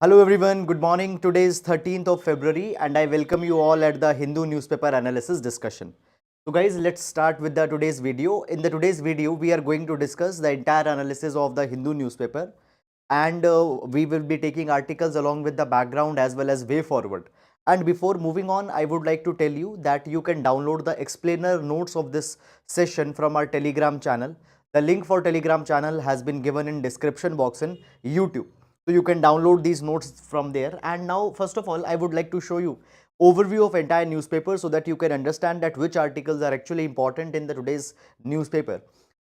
Hello everyone, good morning. Today is 13th of February and I welcome you all at the Hindu newspaper analysis discussion. So guys, let's start with the today's video. In the today's video, we are going to discuss the entire analysis of the Hindu newspaper and we will be taking articles along with the background as well as way forward. And before moving on, I would like to tell you that you can download the explainer notes of this session from our Telegram channel. The link for Telegram channel has been given in description box in YouTube. So you can download these notes from there. And now, first of all, I would like to show you overview of entire newspaper so that you can understand that which articles are actually important in the today's newspaper.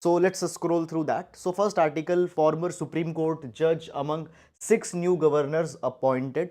So let's scroll through that. So first article, former Supreme Court judge among 6 new governors appointed.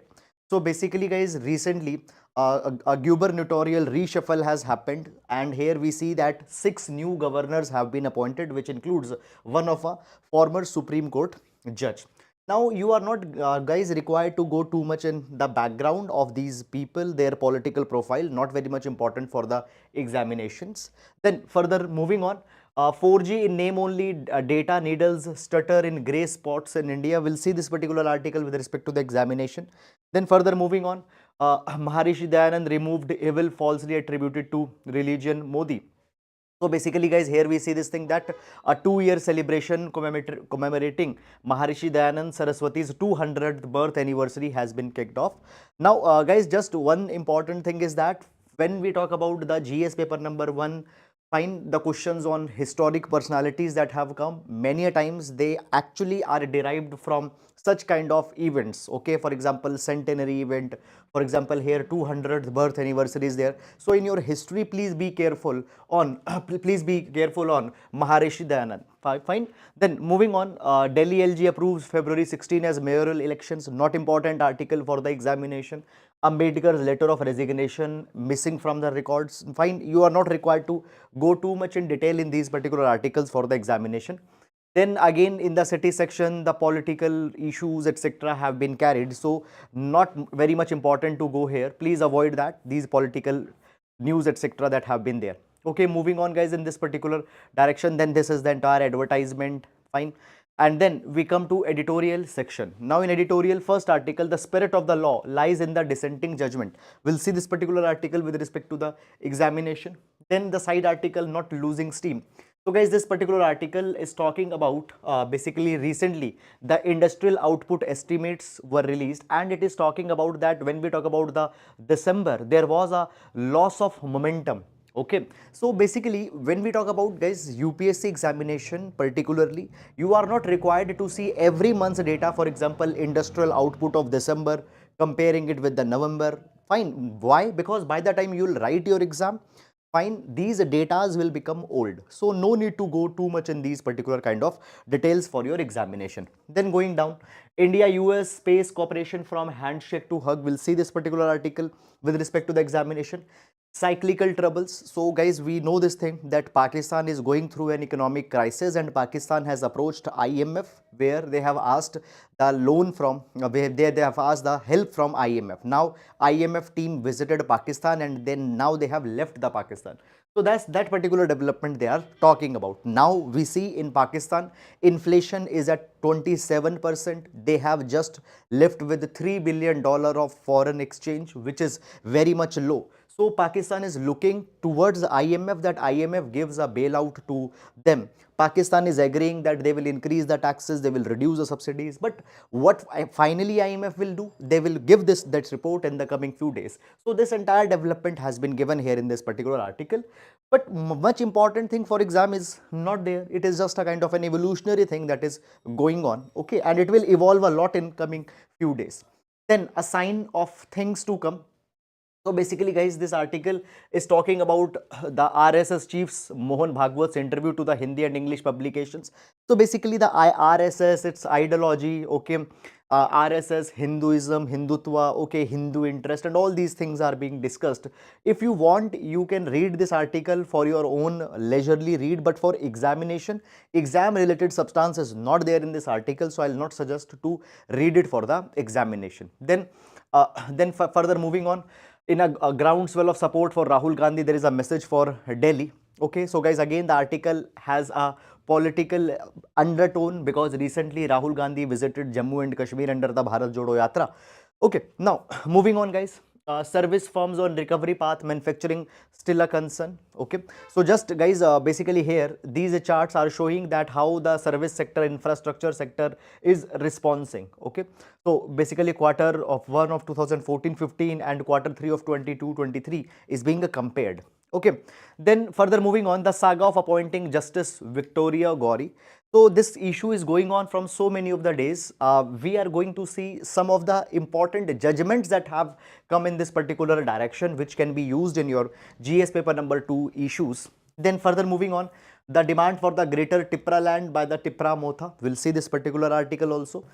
So basically guys, recently a gubernatorial reshuffle has happened and here we see that 6 new governors have been appointed, which includes one of a former Supreme Court judge. Now you are not guys required to go too much in the background of these people, their political profile, not very much important for the examinations. Then further moving on, 4G in name only data needles stutter in grey spots in India. We'll see this particular article with respect to the examination. Then further moving on, Maharishi Dayanand removed evil falsely attributed to religion Modi. So basically guys, here we see this thing that a 2-year celebration commemorating Maharishi Dayanand Saraswati's 200th birth anniversary has been kicked off. Now guys, just one important thing is that when we talk about the GS paper number 1, find the questions on historic personalities that have come, many a times they actually are derived from such kind of events. Okay, for example, centenary event, for example here 200th birth anniversary is there. So in your history, please be careful on please be careful on Maharishi Dayanand. Fine. Then moving on, Delhi LG approves February 16 as mayoral elections. Not important article for the examination. Ambedkar's letter of resignation missing from the records. Fine, you are not required to go too much in detail in these particular articles for the examination. Then again in the city section, the political issues etc. have been carried. So not very much important to go here. Please avoid that, these political news etc. that have been there. Okay, moving on guys in this particular direction. Then this is the entire advertisement. Fine. And then we come to editorial section. Now in editorial, first article, the spirit of the law lies in the dissenting judgment. We'll see this particular article with respect to the examination. Then the side article, not losing steam. So guys, this particular article is talking about basically recently the industrial output estimates were released and it is talking about that when we talk about the December, there was a loss of momentum. Okay, so basically when we talk about guys UPSC examination particularly, you are not required to see every month's data. For example, industrial output of December, comparing it with the November. Fine. Why? Because by the time you will write your exam, fine, these datas will become old. So no need to go too much in these particular kind of details for your examination. Then going down, India US space cooperation from handshake to hug. We'll see this particular article with respect to the examination. Cyclical troubles. So guys, we know this thing that Pakistan is going through an economic crisis and Pakistan has approached IMF where they have asked the loan from where they have asked the help from IMF. Now IMF team visited Pakistan and then now they have left the Pakistan. So that's that particular development they are talking about. Now we see in Pakistan inflation is at 27%. They have just left with $3 billion of foreign exchange, which is very much low. So Pakistan is looking towards the IMF that IMF gives a bailout to them. Pakistan is agreeing that they will increase the taxes, they will reduce the subsidies. But what finally IMF will do? They will give that report in the coming few days. So this entire development has been given here in this particular article. But much important thing for exam is not there. It is just a kind of an evolutionary thing that is going on. Okay, and it will evolve a lot in coming few days. Then a sign of things to come. So basically guys, this article is talking about the RSS chiefs Mohan Bhagwat's interview to the Hindi and English publications. So basically the RSS, its ideology, okay, RSS, Hinduism, Hindutva, okay, Hindu interest and all these things are being discussed. If you want, you can read this article for your own leisurely read, but for examination, exam related substance is not there in this article. So I'll not suggest to read it for the examination. Then further moving on, in a groundswell of support for Rahul Gandhi, there is a message for Delhi. Okay, so guys, again the article has a political undertone because recently Rahul Gandhi visited Jammu and Kashmir under the Bharat Jodo Yatra. Okay, now moving on, guys. Service firms on recovery path, manufacturing still a concern. Okay, so just guys, basically here these charts are showing that how the service sector, infrastructure sector is responding. Okay, so basically quarter of 1 of 2014-15 and quarter 3 of 22-23 is being compared. Okay, then further moving on, the saga of appointing Justice Victoria Gauri. So this issue is going on from so many of the days. We are going to see some of the important judgments that have come in this particular direction, which can be used in your GS paper number 2 issues. Then further moving on, the demand for the greater Tipra land by the Tipra Motha. We'll see this particular article also.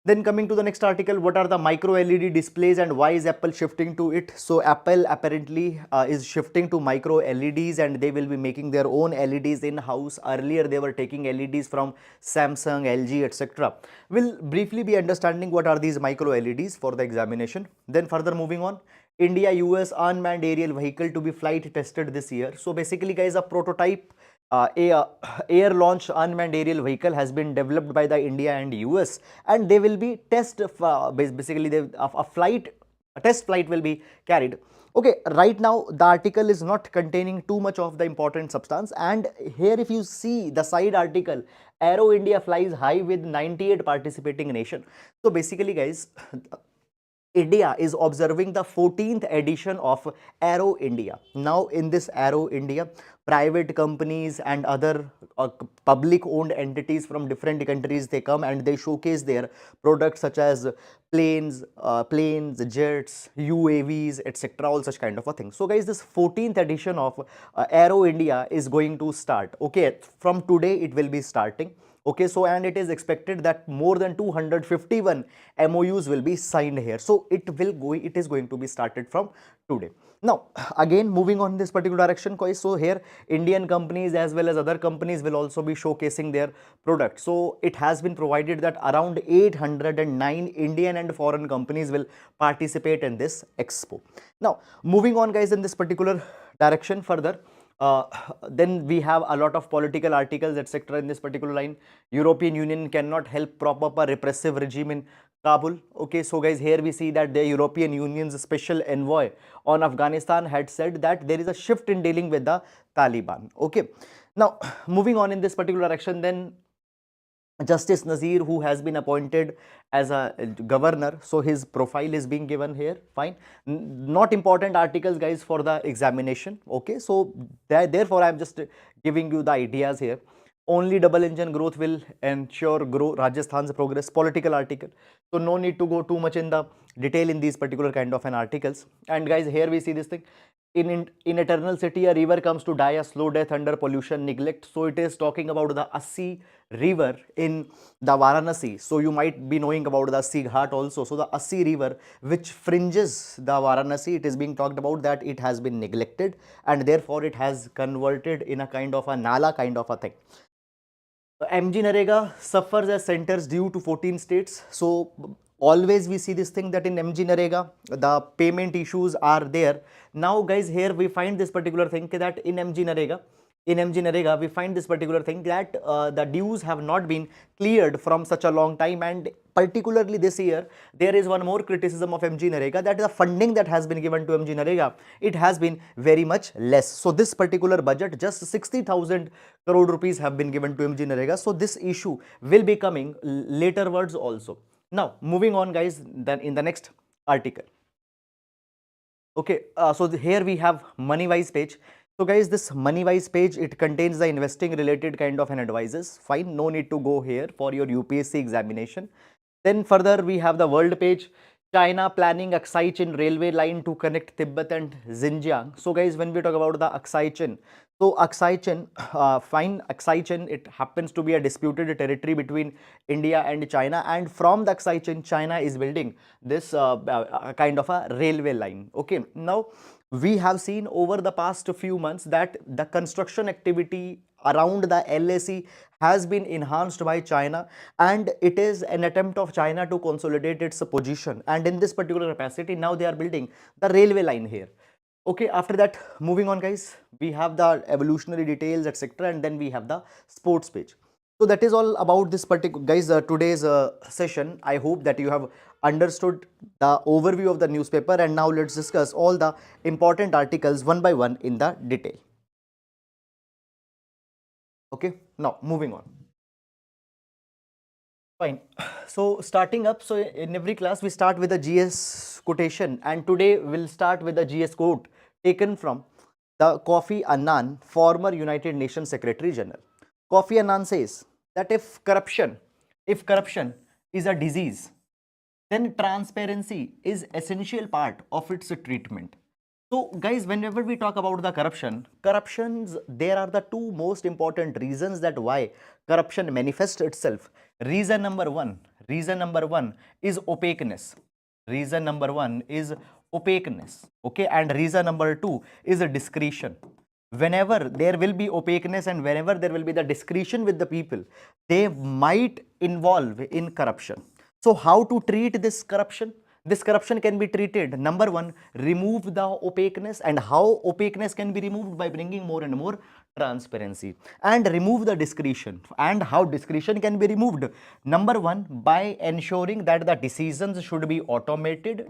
Then coming to the next article, what are the micro LED displays and why is Apple shifting to it? So Apple apparently is shifting to micro LEDs and they will be making their own LEDs in-house. Earlier they were taking LEDs from Samsung, LG, etc. We'll briefly be understanding what are these micro LEDs for the examination. Then further moving on, India US unmanned aerial vehicle to be flight tested this year. So basically guys, a prototype air launch unmanned aerial vehicle has been developed by the India and US, and they will be basically a test flight will be carried. Okay, right now the article is not containing too much of the important substance, and here if you see the side article, Aero India flies high with 98 participating nation. So basically guys, India is observing the 14th edition of Aero India. Now in this Aero India, private companies and other public owned entities from different countries, they come and they showcase their products such as planes, jets, UAVs, etc. all such kind of a thing. So guys, this 14th edition of Aero India is going to start. Okay, from today it will be starting. Okay, so and it is expected that more than 251 MOUs will be signed here. So it is going to be started from today. Now again moving on this particular direction, guys, so here Indian companies as well as other companies will also be showcasing their products. So it has been provided that around 809 Indian and foreign companies will participate in this expo. Now moving on, guys, in this particular direction further, then we have a lot of political articles etc. in this particular line. European Union cannot help prop up a repressive regime in Kabul. Okay, so guys, here we see that the European Union's special envoy on Afghanistan had said that there is a shift in dealing with the Taliban. Okay, now moving on in this particular action, then Justice Nazir, who has been appointed as a governor, so his profile is being given here. Fine, not important articles, guys, for the examination. Okay, so therefore I am just giving you the ideas here. Only double engine growth will ensure Rajasthan's progress. Political article, so no need to go too much in the detail in these particular kind of an articles. And guys, here we see this thing. In Eternal City, a river comes to die a slow death under pollution neglect. So it is talking about the Assi river in the Varanasi. So you might be knowing about the Assi Ghat also. So the Assi river which fringes the Varanasi, it is being talked about that it has been neglected and therefore it has converted in a kind of a nala kind of a thing. MG Narega suffers as centers due to 14 states. So always we see this thing that in MG Narega the payment issues are there. Now guys, here we find this particular thing that in MG Narega we find this particular thing that the dues have not been cleared from such a long time, and particularly this year there is one more criticism of MG Narega, that the funding that has been given to MG Narega, it has been very much less. So this particular budget, just 60,000 crore rupees have been given to MG Narega. So this issue will be coming later words also. Now moving on, guys, then in the next article. Okay, so here we have money wise page. So guys, this money wise page, it contains the investing related kind of an advices. Fine, no need to go here for your UPSC examination. Then further we have the world page. China planning Aksai Chin railway line to connect Tibet and Xinjiang. So guys, when we talk about the Aksai Chin, so Aksai Chin, fine, Aksai Chin, it happens to be a disputed territory between India and China, and from the Aksai Chin, China is building this kind of a railway line. Okay, now we have seen over the past few months that the construction activity around the LAC has been enhanced by China, and it is an attempt of China to consolidate its position, and in this particular capacity now they are building the railway line here. Okay, after that, moving on guys, we have the evolutionary details, etc., and then we have the sports page. So that is all about this particular guys, today's session. I hope that you have understood the overview of the newspaper, and now let's discuss all the important articles one by one in the detail. Okay, now moving on. Fine. So starting up, so in every class we start with a GS quotation, and today we'll start with a GS quote taken from the Kofi Annan, former United Nations Secretary General. Kofi Annan says that if corruption is a disease, then transparency is essential part of its treatment. So guys, whenever we talk about the corruptions, there are the two most important reasons that why corruption manifests itself. Reason number one is opaqueness. Reason number one is opaqueness. Okay, and reason number two is a discretion. Whenever there will be opaqueness and whenever there will be the discretion with the people, they might involve in corruption. So how to treat this corruption? This corruption can be treated, number one, remove the opaqueness. And how opaqueness can be removed? By bringing more and more transparency, and remove the discretion. And how discretion can be removed? Number one, by ensuring that the decisions should be automated.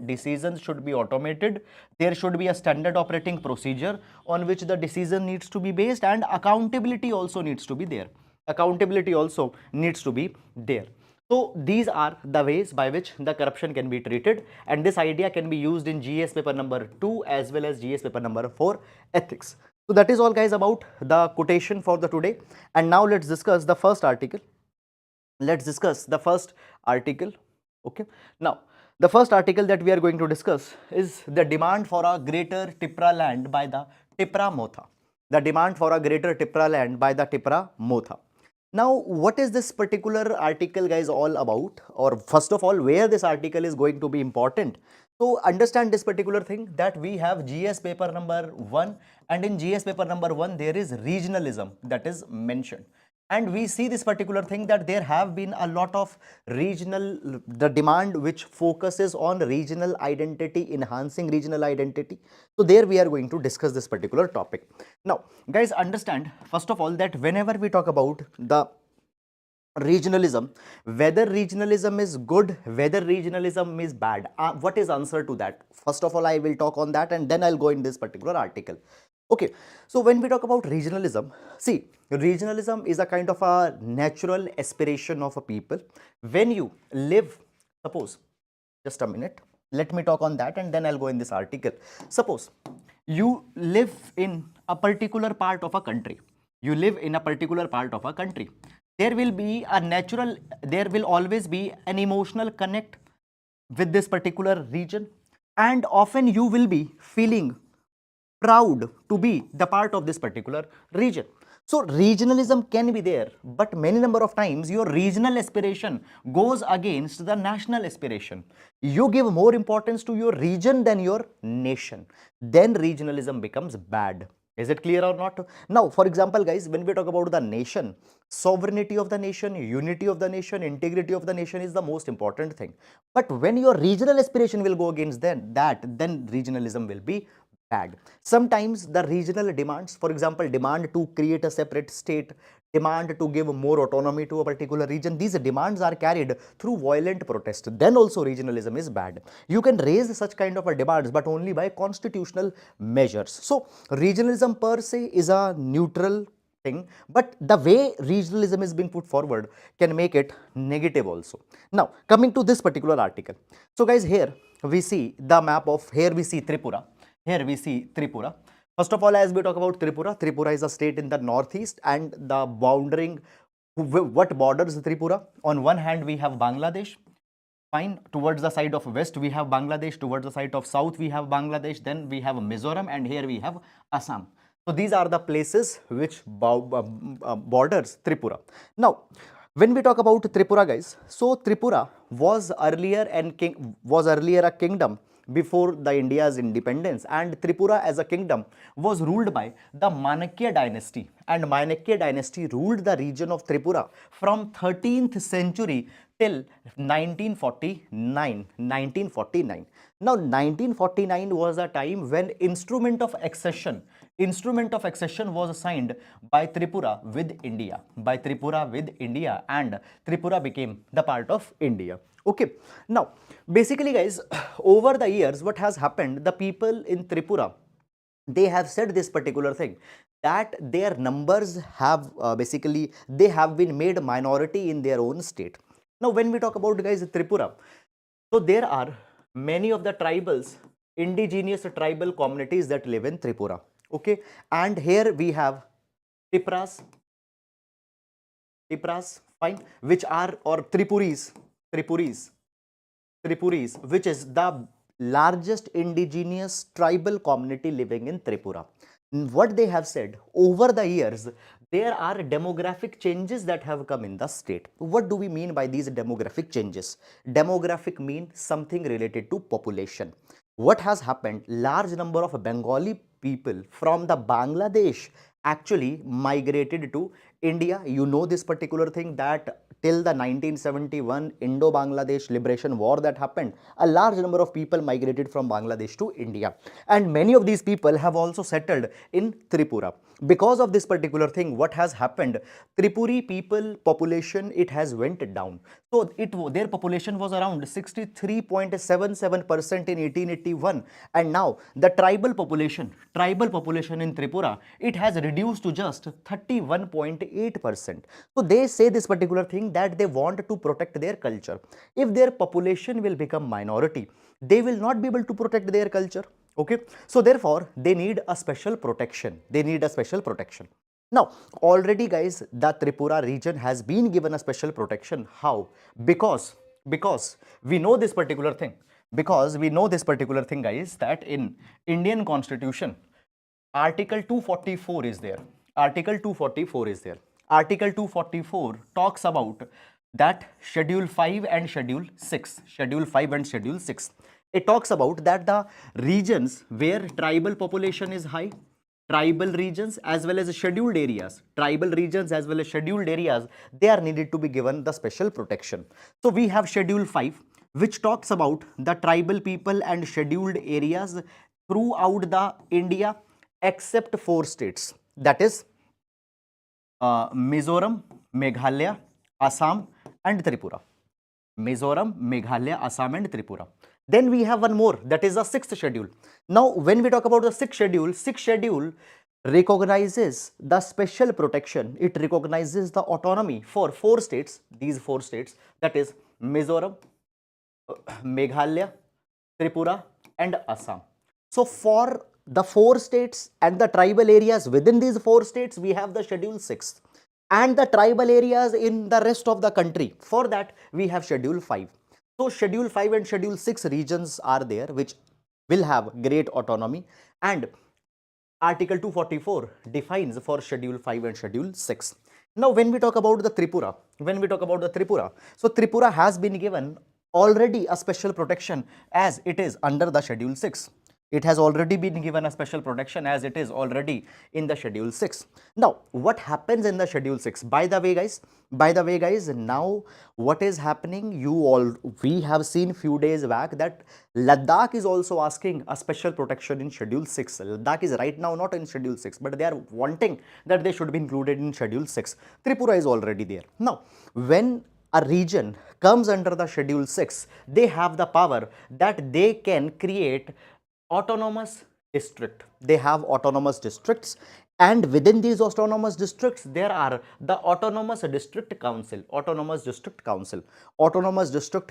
There should be a standard operating procedure on which the decision needs to be based, and accountability also needs to be there. So these are the ways by which the corruption can be treated, and this idea can be used in GS paper number 2 as well as GS paper number 4, ethics. So that is all guys about the quotation for the today, and now let's discuss the first article. Okay, now the first article that we are going to discuss is the demand for a greater Tipra land by the Tipra Motha. Now, what is this particular article guys all about, or first of all, where this article is going to be important? So understand this particular thing, that we have GS paper number 1, and in GS paper number 1 there is regionalism that is mentioned. And we see this particular thing, that there have been a lot of the demand which focuses on regional identity, enhancing regional identity. So there we are going to discuss this particular topic. Now guys, understand first of all that whenever we talk about the regionalism, whether regionalism is good, whether regionalism is bad, what is answer to that? First of all, I will talk on that, and then I'll go in this particular article. Okay, so when we talk about regionalism, see, regionalism is a kind of a natural aspiration of a people. When you live, suppose, just a minute, let me talk on that and then I'll go in this article. Suppose you live in a particular part of a country. There will always be an emotional connect with this particular region, and often you will be feeling proud to be the part of this particular region. So regionalism can be there, but many number of times your regional aspiration goes against the national aspiration. You give more importance to your region than your nation. Then regionalism becomes bad. Is it clear or not? Now, for example, guys, when we talk about the nation, sovereignty of the nation, unity of the nation, integrity of the nation is the most important thing. But when your regional aspiration will go against then regionalism will be bad. Sometimes the regional demands, for example, demand to create a separate state, demand to give more autonomy to a particular region, these demands are carried through violent protest. Then also regionalism is bad. You can raise such kind of a demands, but only by constitutional measures. So regionalism per se is a neutral thing, but the way regionalism is being put forward can make it negative also. Now coming to this particular article. So guys, here we see the map of, here we see Tripura. First of all, as we talk about Tripura is a state in the northeast, and the bounding, what borders Tripura? On one hand, we have Bangladesh. Fine. Towards the side of west, we have Bangladesh. Towards the side of south, we have Bangladesh. Then we have Mizoram, and here we have Assam. So these are the places which borders Tripura. Now, when we talk about Tripura, guys, so Tripura was earlier a kingdom before the India's independence, and Tripura as a kingdom was ruled by the Manakya dynasty, and Manakya dynasty ruled the region of Tripura from 13th century till 1949. Now 1949 was a time when instrument of accession was signed by Tripura with India, and Tripura became the part of India. Okay, now basically guys, over the years what has happened, the people in Tripura, they have said this particular thing, that their numbers have basically they have been made minority in their own state. Now when we talk about guys Tripura, so there are many of the indigenous tribal communities that live in Tripura. Okay, and here we have Tipras, fine, which are, or Tripuris, which is the largest indigenous tribal community living in Tripura. What they have said, over the years, there are demographic changes that have come in the state. What do we mean by these demographic changes? Demographic mean something related to population. What has happened? Large number of Bengali people from the Bangladesh actually migrated to India. You know this particular thing, that till the 1971 Indo-Bangladesh liberation war that happened, a large number of people migrated from Bangladesh to India, and many of these people have also settled in Tripura. Because of this particular thing, what has happened, Tripuri people population, it has went down. So their population was around 63.77% in 1881, and now the tribal population in Tripura, it has reduced to just 31.8%. So they say this particular thing, that they want to protect their culture. If their population will become minority, they will not be able to protect their culture. Okay, so therefore they need a special protection. Now already guys, the Tripura region has been given a special protection. How? Because we know this particular thing. Guys, that in Indian Constitution, Article 244 is there. Article 244 talks about that Schedule 5 and Schedule 6. It talks about that the regions where tribal population is high, tribal regions as well as scheduled areas, they are needed to be given the special protection. So we have Schedule 5, which talks about the tribal people and scheduled areas throughout the India except 4 states, that is Mizoram, Meghalaya, Assam and Tripura. Then we have one more, that is the 6th schedule. Now when we talk about the 6th schedule recognizes the special protection. It recognizes the autonomy for 4 states, these 4 states, that is Mizoram, Meghalaya, Tripura and Assam. So for the 4 states and the tribal areas within these 4 states, we have the Schedule 6, and the tribal areas in the rest of the country, for that we have Schedule 5. So Schedule 5 and Schedule 6 regions are there, which will have great autonomy, and Article 244 defines for Schedule 5 and Schedule 6. Now when we talk about the Tripura, so Tripura has been given already a special protection as it is under the Schedule 6. It has already been given a special protection as it is already in the Schedule 6. Now, what happens in the Schedule 6? By the way guys, now what is happening, we have seen few days back that Ladakh is also asking a special protection in Schedule 6. Ladakh is right now not in Schedule 6, but they are wanting that they should be included in Schedule 6. Tripura is already there. Now, when a region comes under the Schedule 6, they have the power that they can create autonomous district. They have autonomous districts, and within these autonomous districts there are the autonomous district council. Autonomous district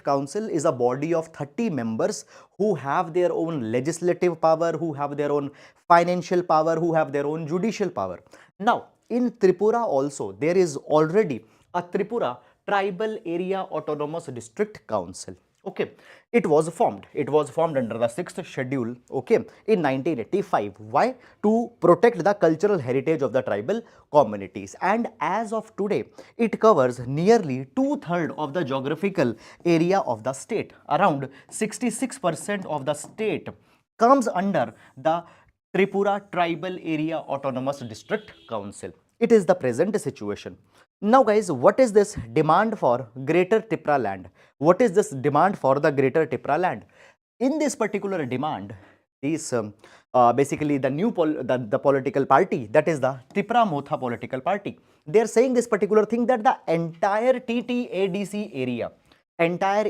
council is a body of 30 members who have their own legislative power, who have their own financial power, who have their own judicial power. Now in Tripura also there is already a Tripura Tribal Area Autonomous District Council. Okay, it was formed under the 6th schedule, okay, in 1985. Why? To protect the cultural heritage of the tribal communities, and as of today it covers nearly two-thirds of the geographical area of the state. Around 66% of the state comes under the Tripura Tribal Area Autonomous District Council. It is the present situation. Now guys, what is this demand for Greater Tipra land? What is this demand for the Greater Tipra land? In this particular demand, these basically the the political party, that is the Tipra Motha political party, they are saying this particular thing, that the entire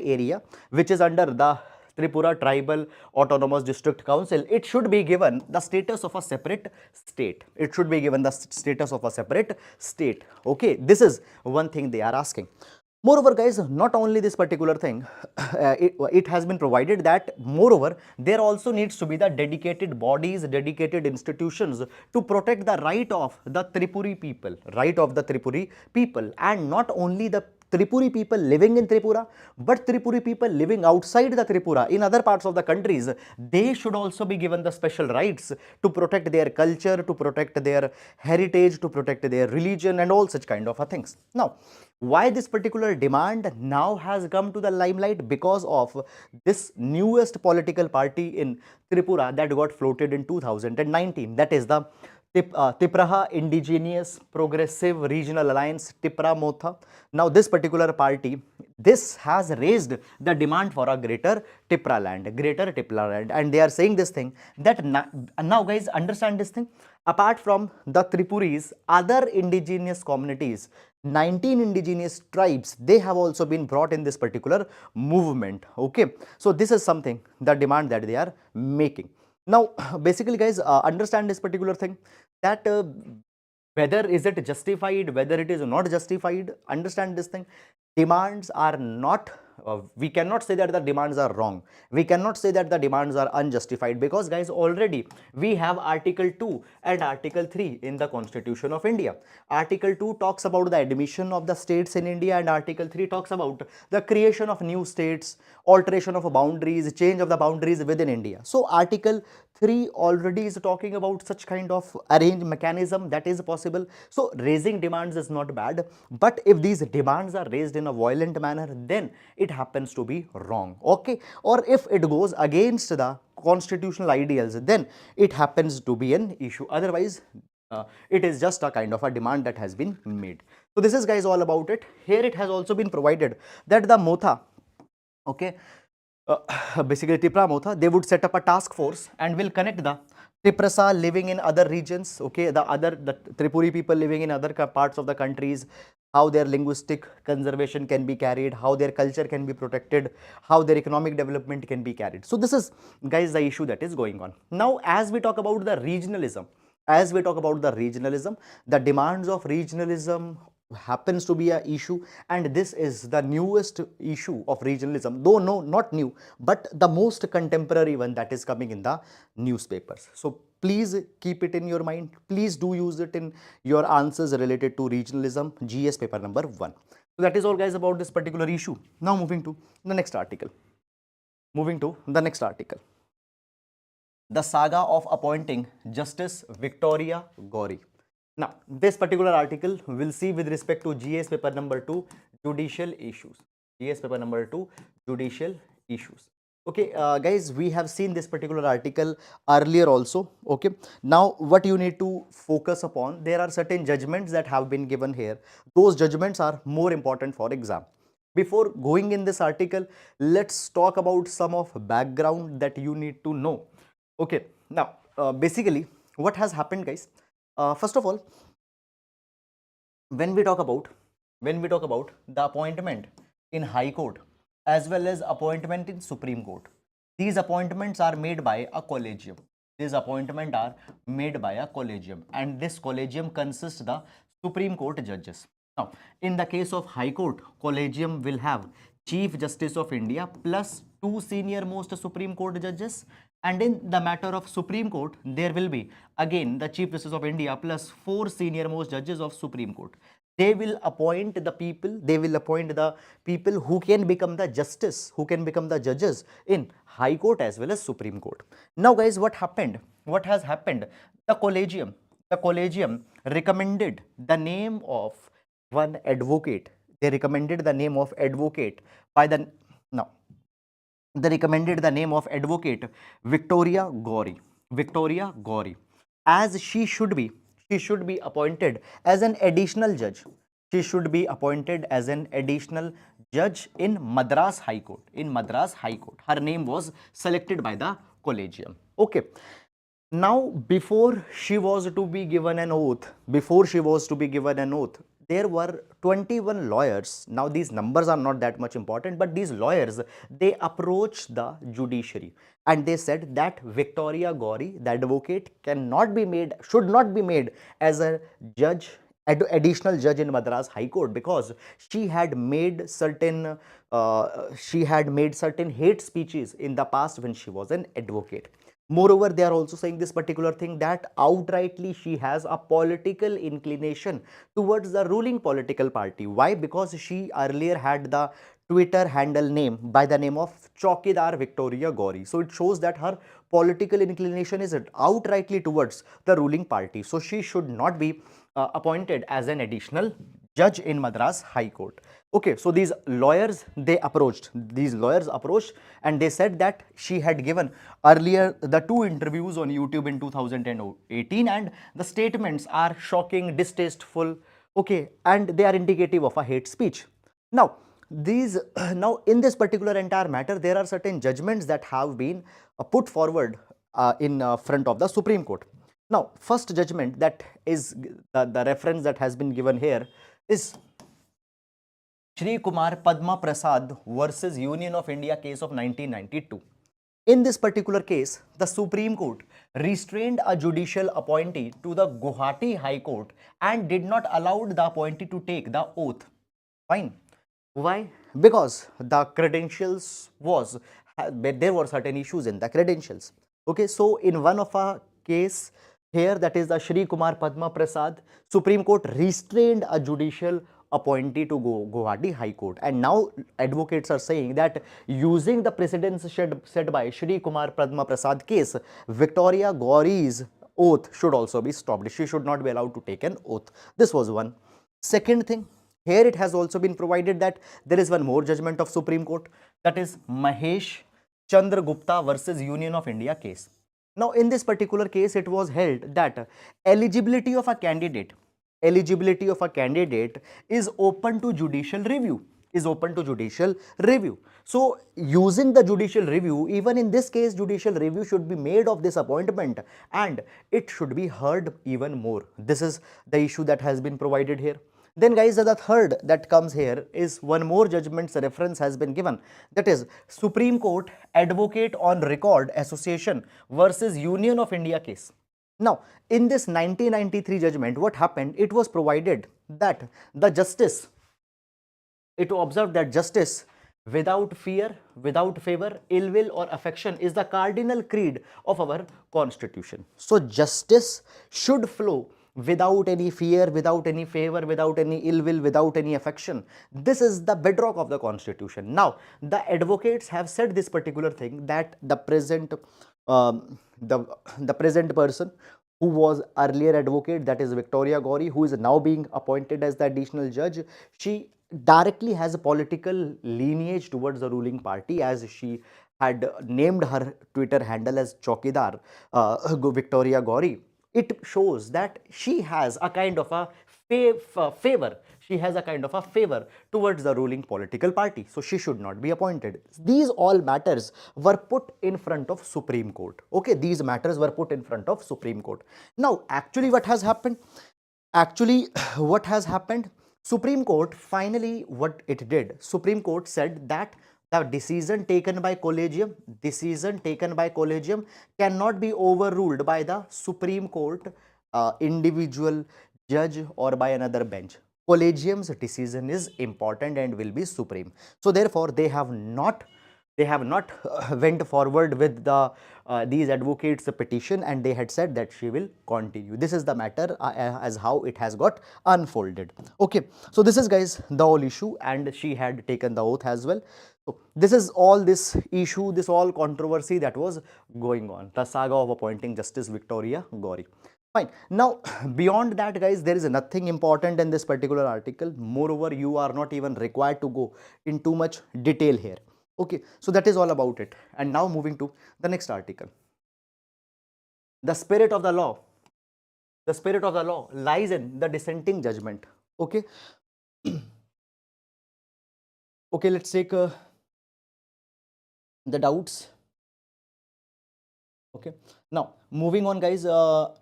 area which is under the Tripura Tribal Autonomous District Council, it should be given the status of a separate state. It should be given the status of a separate state. Okay, this is one thing they are asking. Moreover, guys, not only this particular thing, it has been provided that moreover, there also needs to be the dedicated bodies, dedicated institutions to protect the right of the Tripuri people, and not only the Tripuri people living in Tripura, but Tripuri people living outside the Tripura in other parts of the countries, they should also be given the special rights to protect their culture, to protect their heritage, to protect their religion and all such kind of things. Now, why this particular demand now has come to the limelight? Because of this newest political party in Tripura that got floated in 2019, that is the Tipraha Indigenous Progressive Regional Alliance, Tipra Motha. Now this particular party, this has raised the demand for a greater Tipra land, and they are saying this thing, that now guys, understand this thing, apart from the Tripuris, other indigenous communities, 19 indigenous tribes, they have also been brought in this particular movement. Okay, so this is something, the demand that they are making. Now, basically, guys, understand this particular thing, that whether is it justified, whether it is not justified, understand this thing. Demands are not, we cannot say that the demands are wrong. We cannot say that the demands are unjustified, because guys, already we have Article 2 and Article 3 in the Constitution of India. Article 2 talks about the admission of the states in India, and Article 3 talks about the creation of new states, alteration of boundaries, change of the boundaries within India. So Article 3 already is talking about such kind of arranged mechanism that is possible. So raising demands is not bad, but if these demands are raised in a violent manner, then it happens to be wrong. Okay, or if it goes against the constitutional ideals, then it happens to be an issue. Otherwise, it is just a kind of a demand that has been made. So this is, guys, all about it. Here it has also been provided that the Motha, okay, basically Tipra Motha, they would set up a task force and will connect the Tiprasa living in other regions, okay, the Tripuri people living in other parts of the countries, how their linguistic conservation can be carried, how their culture can be protected, how their economic development can be carried. So this is, guys, the issue that is going on. Now, as we talk about the regionalism, the demands of regionalism happens to be a issue, and this is the newest issue of regionalism, though no, not new, but the most contemporary one that is coming in the newspapers. So please keep it in your mind, please do use it in your answers related to regionalism, GS paper number 1. So that is all, guys, about this particular issue. Now moving to the next article. The saga of appointing Justice Victoria Gowrie. Now, this particular article will see with respect to GS paper number 2, judicial issues. Okay, guys, we have seen this particular article earlier also. Okay, now what you need to focus upon, there are certain judgments that have been given here. Those judgments are more important for exam. Before going in this article, let's talk about some of background that you need to know. Okay, now basically what has happened, guys, first of all, when we talk about the appointment in High Court as well as appointment in Supreme Court, these appointments are made by a collegium. And this collegium consists the Supreme Court judges. Now, in the case of High Court, collegium will have Chief Justice of India plus 2 senior most Supreme Court judges, and in the matter of Supreme Court, there will be again the Chief Justice of India plus 4 senior most judges of Supreme Court. they will appoint the people, who can become the justice, who can become the judges in High Court as well as Supreme Court. Now guys, what happened? What has happened? The collegium recommended the name of one advocate. They recommended the name of advocate by the, now, they recommended the name of advocate Victoria Gowrie. Victoria Gowrie, as she should be appointed as an additional judge. She should be appointed as an additional judge in Madras High Court. In Madras High Court, her name was selected by the collegium. Okay. Now, before she was to be given an oath, there were 21 lawyers. Now, these numbers are not that much important, but these lawyers, they approached the judiciary and they said that Victoria Gowrie, the advocate, should not be made as a judge, additional judge in Madras High Court, because she had made certain hate speeches in the past when she was an advocate. Moreover, they are also saying this particular thing, that outrightly she has a political inclination towards the ruling political party. Why? Because she earlier had the Twitter handle name by the name of Chaukidar Victoria Gowrie. So it shows that her political inclination is outrightly towards the ruling party. So she should not be appointed as an additional judge in Madras High Court. Okay, so these lawyers approached and they said that she had given earlier the 2 interviews on YouTube in 2018, and the statements are shocking, distasteful, okay, and they are indicative of a hate speech. Now, now in this particular entire matter, there are certain judgments that have been put forward in front of the Supreme Court. Now, first judgment, that is the reference that has been given here, is Shri Kumar Padma Prasad versus Union of India case of 1992. In this particular case, the Supreme Court restrained a judicial appointee to the Guwahati High Court and did not allow the appointee to take the oath. Fine. Why? Because the credentials was, there were certain issues in the credentials. Okay, so in one of a case here, that is the Shri Kumar Padma Prasad, Supreme Court restrained a judicial appointee to Guwahati High Court, and now advocates are saying that using the precedents set by Shri Kumar Padma Prasad case, Victoria Gowrie's oath should also be stopped. She should not be allowed to take an oath. This was one. Second thing, here it has also been provided that there is one more judgment of Supreme Court, that is Mahesh Chandra Gupta versus Union of India case. Now, in this particular case, it was held that eligibility of a candidate is open to judicial review, So, using the judicial review, even in this case, judicial review should be made of this appointment and it should be heard even more. This is the issue that has been provided here. Then guys, the third that comes here is one more judgment's reference has been given, that is Supreme Court Advocate on Record Association versus Union of India case. Now, in this 1993 judgment, what happened? It was provided that the justice, it observed that justice without fear, without favor, ill will or affection is the cardinal creed of our constitution. So, justice should flow without any fear, without any favor, without any ill will, without any affection. This is the bedrock of the constitution. Now, the advocates have said this particular thing, that the present the present person who was earlier advocate, that is Victoria Gowrie, who is now being appointed as the additional judge, she directly has a political lineage towards the ruling party, as she had named her Twitter handle as Chaukidar Victoria Gowrie. It shows that she has a kind of a favor. She has a kind of a favor towards the ruling political party. So she should not be appointed. These all matters were put in front of Supreme Court. Okay, these matters were put in front of Supreme Court. Now, actually what has happened? Supreme Court finally, what it did, Supreme Court said that the decision taken by collegium cannot be overruled by the Supreme Court individual judge or by another bench. Collegium's decision is important and will be supreme. So therefore, they have not They have not went forward with the these advocates petition, and they had said that she will continue. This is the matter as how it has got unfolded. Okay, so this is guys the whole issue, and she had taken the oath as well. So this is all this issue, this all controversy that was going on, the saga of appointing Justice Victoria Gauri. Fine. Now, beyond that, guys, there is nothing important in this particular article. Moreover, you are not even required to go in too much detail here. Okay, so that is all about it. And now moving to the next article. The spirit of the law. The spirit of the law lies in the dissenting judgment. Okay. Okay, let's take the doubts. Okay. Now, moving on, guys. The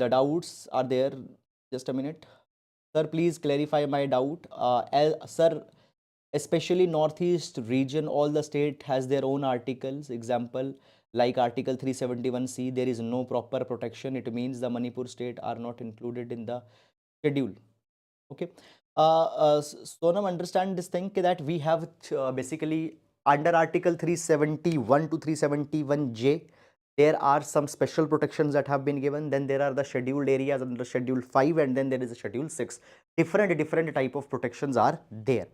doubts are there. Just a minute. Sir, please clarify my doubt. Sir, especially Northeast region, all the state has their own articles. Example, like Article 371C, there is no proper protection. It means the Manipur state are not included in the schedule. Okay. Sonam, understand this thing that we have basically under Article 371 to 371J, there are some special protections that have been given. Then there are the scheduled areas under Schedule 5, and then there is a Schedule 6. Different type of protections are there.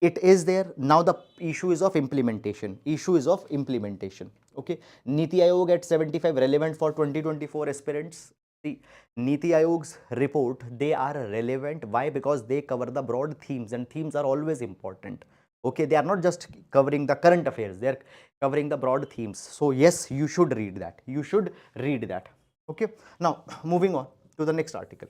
It is there. Now the issue is of implementation. Okay. Niti Aayog at 75 relevant for 2024 aspirants. See, Niti Aayog's report, they are relevant. Why? Because they cover the broad themes, and themes are always important. Okay, they are not just covering the current affairs, they are covering the broad themes. So yes, you should read that. Okay. Now moving on to the next article.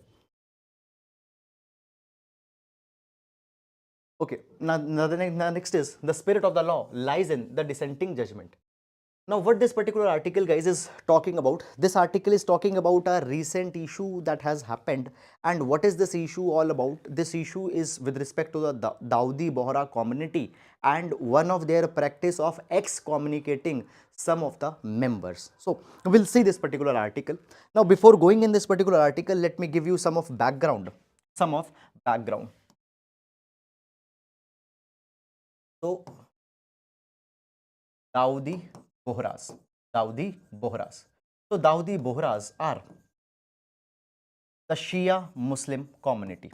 Okay, now the next is the spirit of the law lies in the dissenting judgment. Now, what this particular article, guys, is talking about, this article is talking about a recent issue that has happened. And what is this issue all about? This issue is with respect to the Dawoodi Bohra community and one of their practice of excommunicating some of the members. So, we'll see this particular article. Now, before going in this particular article, let me give you some of background. So, Dawoodi Bohras. So, Dawoodi Bohras are the Shia Muslim community.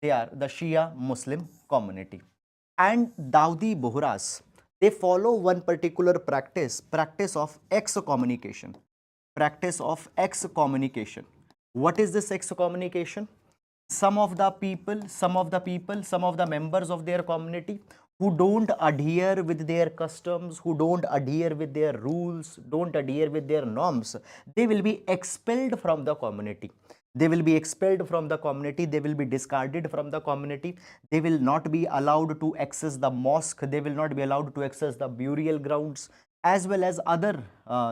They are the Shia Muslim community. And Dawoodi Bohras, they follow one particular practice of excommunication. What is this excommunication? Some of the members of their community who don't adhere with their customs, who don't adhere with their rules, don't adhere with their norms, they will be expelled from the community. They will be discarded from the community. They will not be allowed to access the mosque. They will not be allowed to access the burial grounds, as well as other,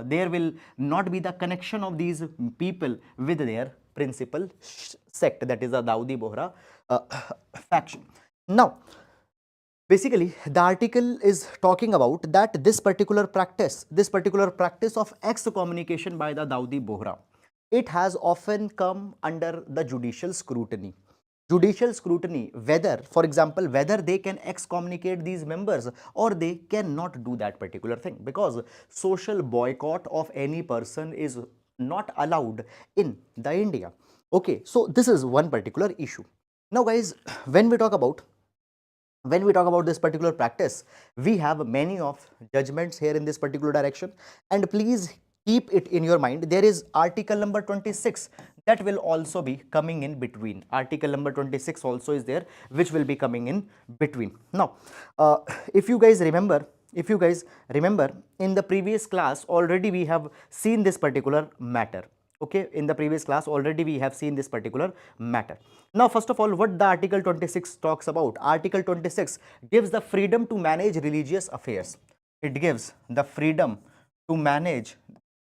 there will not be the connection of these people with their principal sect, that is the Dawoodi Bohra faction. Now, basically, the article is talking about that this particular practice of excommunication by the Dawoodi Bohra, it has often come under the judicial scrutiny. Whether, for example, whether they can excommunicate these members or they cannot do that particular thing, because social boycott of any person is not allowed in the India. Okay, so this is one particular issue. Now, guys, when we talk about this particular practice, we have many of judgments here in this particular direction, and please keep it in your mind. There is article number 26 that will also be coming in between. Article number 26 also is there, which will be coming in between. Now, if you guys remember, in the previous class already we have seen this particular matter. Okay, in the previous class already we have seen this particular matter. Now, first of all, what the Article 26 talks about? Article 26 gives the freedom to manage religious affairs. It gives the freedom to manage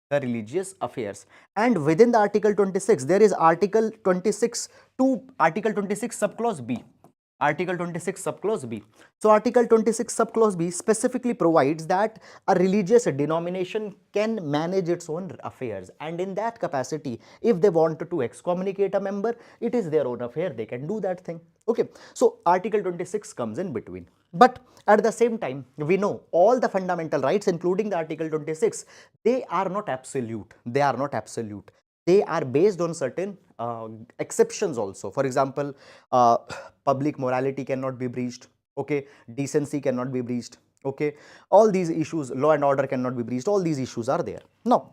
the religious affairs. And within the Article 26, there is Article 26 to Article 26 subclause B. Article 26 subclause B. So, Article 26 subclause B specifically provides that a religious denomination can manage its own affairs, and in that capacity, if they want to excommunicate a member, it is their own affair, they can do that thing. Okay. So, Article 26 comes in between. But at the same time, we know all the fundamental rights, including the Article 26, they are not absolute. They are not absolute. They are based on certain exceptions also. For example, public morality cannot be breached. Okay, decency cannot be breached. Okay, all these issues, law and order cannot be breached. All these issues are there. Now,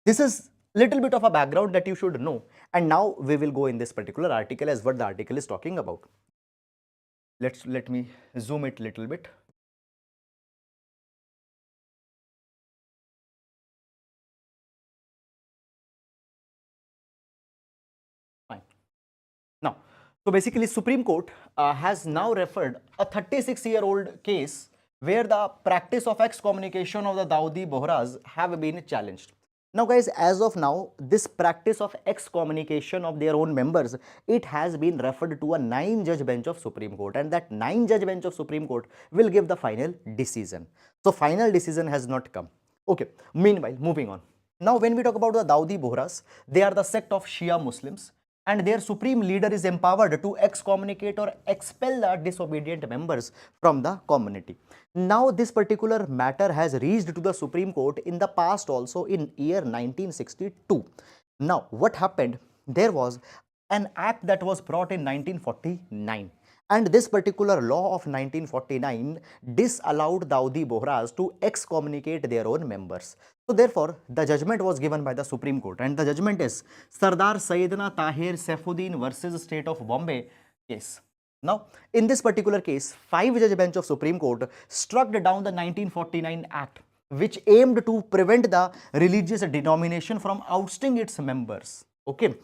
this is little bit of a background that you should know. And now we will go in this particular article as what the article is talking about. Let me zoom it little bit. Fine. Now, so basically Supreme Court has now referred a 36-year-old case where the practice of excommunication of the Dawoodi Bohras have been challenged. Now guys, as of now, this practice of excommunication of their own members, it has been referred to a 9-judge bench of Supreme Court, and that 9-judge bench of Supreme Court will give the final decision. So final decision has not come. Okay, meanwhile, moving on. Now when we talk about the Dawoodi Bohras, they are the sect of Shia Muslims, and their supreme leader is empowered to excommunicate or expel the disobedient members from the community. Now this particular matter has reached to the Supreme Court in the past also in year 1962. Now what happened? There was an act that was brought in 1949, and this particular law of 1949 disallowed Dawoodi Bohras to excommunicate their own members. So therefore, the judgment was given by the Supreme Court, and the judgment is Sardar Sayyidina Tahir Saifuddin versus State of Bombay case. Now, in this particular case, 5-judge bench of Supreme Court struck down the 1949 Act, which aimed to prevent the religious denomination from ousting its members. Okay.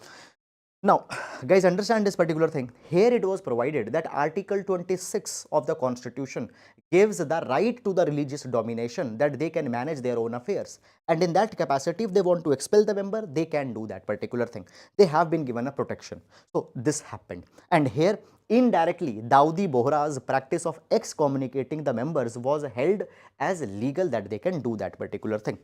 Now, guys, understand this particular thing. Here it was provided that Article 26 of the Constitution gives the right to the religious domination, that they can manage their own affairs. And in that capacity, if they want to expel the member, they can do that particular thing. They have been given a protection. So this happened. And here, indirectly, Dawoodi Bohra's practice of excommunicating the members was held as legal, that they can do that particular thing.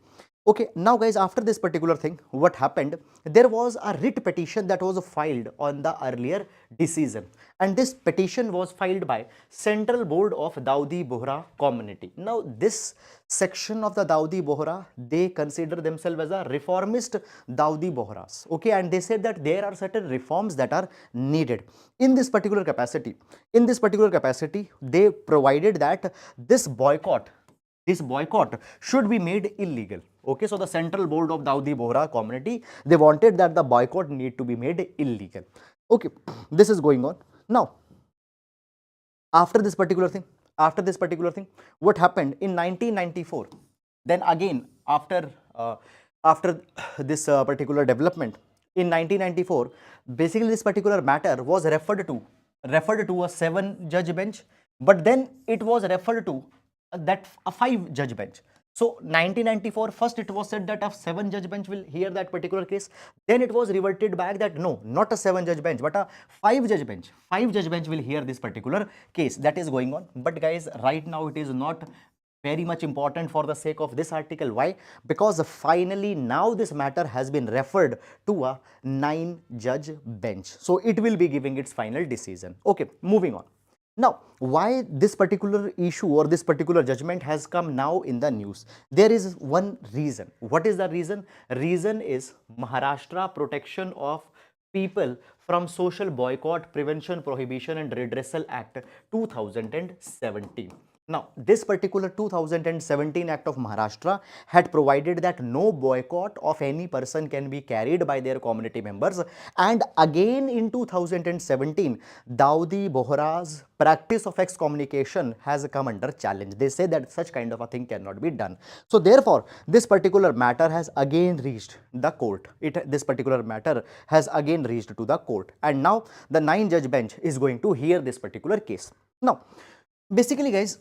Okay, now guys, after this particular thing, what happened? There was a writ petition that was filed on the earlier decision, and this petition was filed by Central Board of Dawoodi Bohra Community. Now, this section of the Dawoodi Bohra, they consider themselves as a reformist Dawoodi Bohras. Okay, and they said that there are certain reforms that are needed in this particular capacity. In this particular capacity, they provided that this boycott should be made illegal. Okay, so the Central Board of Dawoodi Bohra Community, they wanted that the boycott need to be made illegal. Okay, this is going on. Now, after this particular thing, what happened in 1994? Then again, after this particular development in 1994, basically this particular matter was referred to a 7-judge bench, but then it was referred to that a 5-judge bench. So 1994, first it was said that a 7-judge bench will hear that particular case. Then it was reverted back that no, not a 7-judge bench, but a 5-judge bench. 5-judge bench will hear this particular case. That is going on. But guys, right now it is not very much important for the sake of this article. Why? Because finally now this matter has been referred to a 9-judge bench. So it will be giving its final decision. Okay, moving on. Now, why this particular issue or this particular judgment has come now in the news? There is one reason. What is the reason? Reason is Maharashtra Protection of People from Social Boycott, Prevention, Prohibition and Redressal Act 2017. Now, this particular 2017 Act of Maharashtra had provided that no boycott of any person can be carried by their community members, and again in 2017, Dawoodi Bohra's practice of excommunication has come under challenge. They say that such kind of a thing cannot be done. So therefore, this particular matter has again reached the court. This particular matter has again reached to the court, and now the 9-judge bench is going to hear this particular case. Now, basically guys,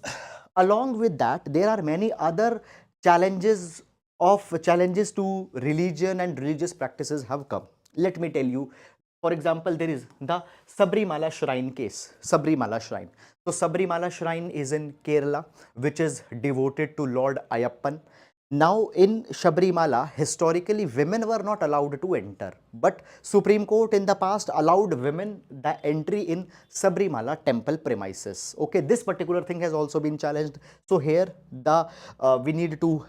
along with that, there are many other challenges to religion and religious practices have come. Let me tell you. For example, there is the Sabrimala Shrine case. Sabrimala Shrine. So Sabrimala Shrine is in Kerala, which is devoted to Lord Ayyappan. Now in Sabrimala, historically women were not allowed to enter, but Supreme Court in the past allowed women the entry in Sabrimala temple premises. Okay, this particular thing has also been challenged. So here the we need to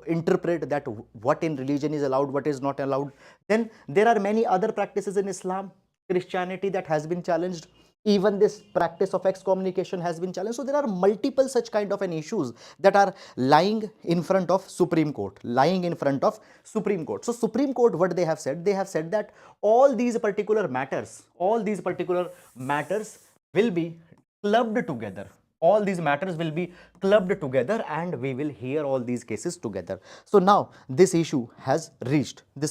interpret that what in religion is allowed, what is not allowed. Then there are many other practices in Islam, Christianity, that has been challenged. Even this practice of excommunication has been challenged. So there are multiple such kind of an issues that are lying in front of Supreme Court, So Supreme Court, what they have said that all these particular matters will be clubbed together. All these matters will be clubbed together and we will hear all these cases together. So now this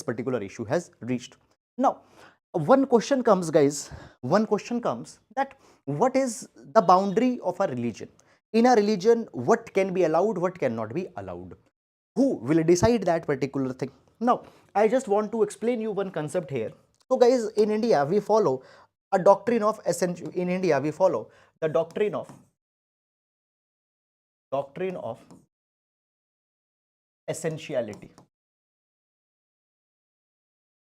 particular issue has reached. Now, one question comes, guys, that what is the boundary of a religion? In a religion, what can be allowed, what cannot be allowed? Who will decide that particular thing? Now, I just want to explain you one concept here. So guys, in India, we follow a doctrine of essential. In India, we follow the doctrine of essentiality.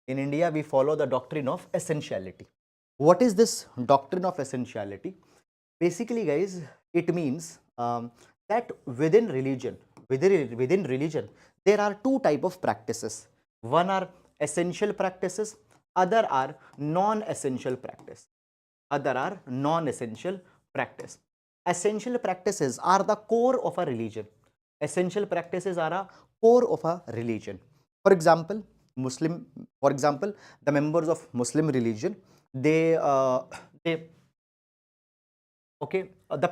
In India, we follow the doctrine of essentiality. What is this doctrine of essentiality? Basically, guys, it means that within religion, there are two type of practices. One are essential practices, other are non-essential practice. Essential practices are the core of a religion. For example, the members of Muslim religion, they the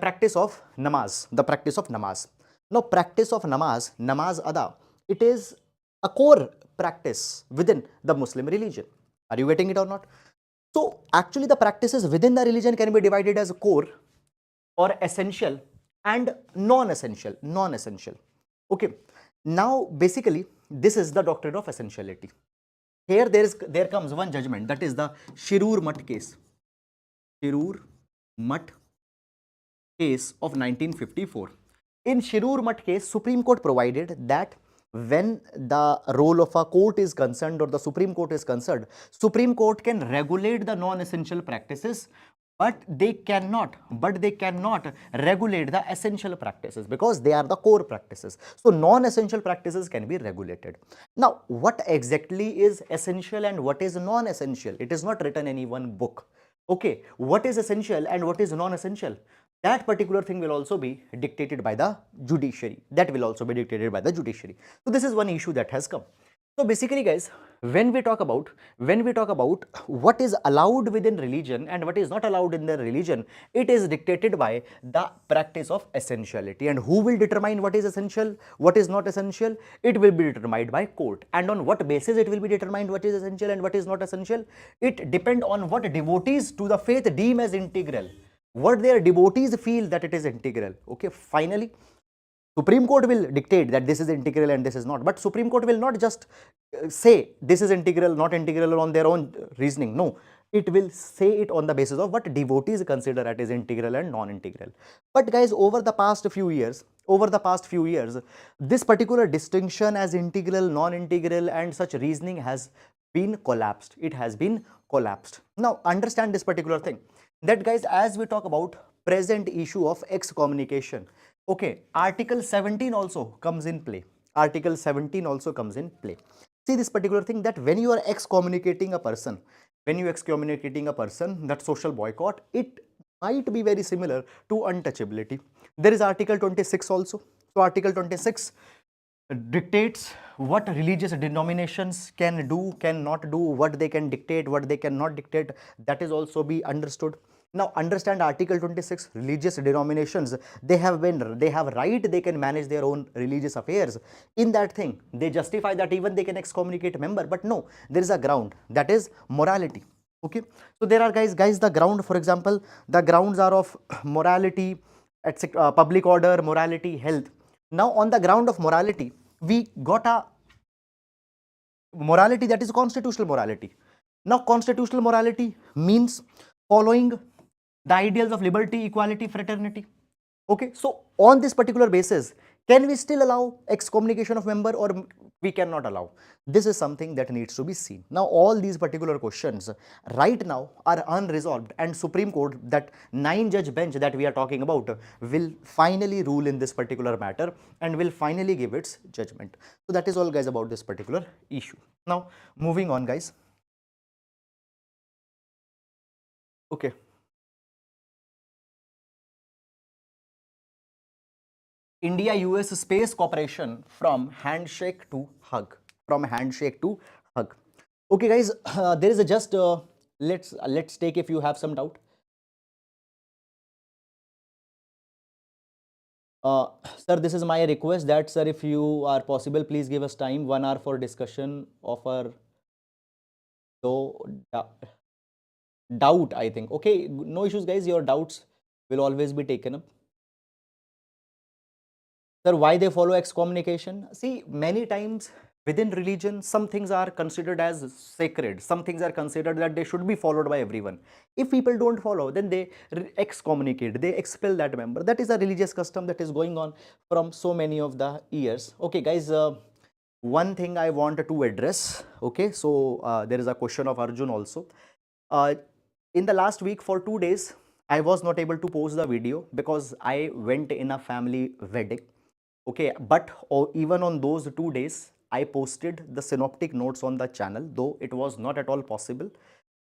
practice of namaz. Now, practice of namaz ada, it is a core practice within the Muslim religion. Are you getting it or not? So actually the practices within the religion can be divided as core or essential and non-essential. Okay. Now basically this is the doctrine of essentiality. Here there comes one judgment, that is the Shirur Mutt case. Of 1954. In Shirur Mutt case, Supreme Court provided that when the role of a court is concerned or the Supreme Court is concerned, Supreme Court can regulate the non-essential practices, but they cannot regulate the essential practices because they are the core practices. So non-essential practices can be regulated. Now, what exactly is essential and what is non-essential? It is not written in any one book. Okay, what is essential and what is non-essential? That particular thing will also be dictated by the judiciary. So this is one issue that has come. So basically, guys, when we talk about what is allowed within religion and what is not allowed in the religion, it is dictated by the practice of essentiality. And who will determine what is essential, what is not essential? It will be determined by court. And on what basis it will be determined what is essential and what is not essential? It depends on what devotees to the faith deem as integral, what their devotees feel that it is integral. Okay, finally Supreme Court will dictate that this is integral and this is not, but Supreme Court will not just say this is integral, not integral on their own reasoning. No, it will say it on the basis of what devotees consider as integral and non-integral. But guys, over the past few years, this particular distinction as integral, non-integral and such reasoning has been collapsed. Now understand this particular thing, that guys, as we talk about present issue of excommunication, okay, Article 17 also comes in play. See this particular thing, that when you are excommunicating a person, that social boycott, it might be very similar to untouchability. There is Article 26 also. So Article 26 dictates what religious denominations can do, cannot do, what they can dictate, what they cannot dictate. That is also be understood. Now understand Article 26, religious denominations, they have right, they can manage their own religious affairs. In that thing, they justify that even they can excommunicate a member, but no, there is a ground, that is morality. Okay, so there are guys, the ground, for example, the grounds are of morality, etc., public order, morality, health. Now on the ground of morality, we got a morality that is constitutional morality. Now constitutional morality means following the ideals of liberty, equality, fraternity. Okay, so on this particular basis, Can we still allow excommunication of member, or we cannot allow? This is something that needs to be seen. Now, all these particular questions right now are unresolved, and Supreme Court, that 9-judge bench that we are talking about, will finally rule in this particular matter and will finally give its judgment. So that is all, guys, about this particular issue. Now, moving on, guys. Okay. India-US space cooperation from handshake to hug. From handshake to hug. Okay, guys, there is a just let's take, if you have some doubt. Sir, this is my request that, sir, if you are possible, please give us time, 1 hour for discussion of our doubt, I think. Okay, no issues, guys. Your doubts will always be taken up. Sir, why they follow excommunication? See, many times within religion, some things are considered as sacred. Some things are considered that they should be followed by everyone. If people don't follow, then they excommunicate, they expel that member. That is a religious custom that is going on from so many of the years. Okay, guys, one thing I want to address. Okay, so there is a question of Arjun also. In the last week, for 2 days, I was not able to post the video because I went in a family wedding. Okay, but even on those 2 days, I posted the synoptic notes on the channel, though it was not at all possible.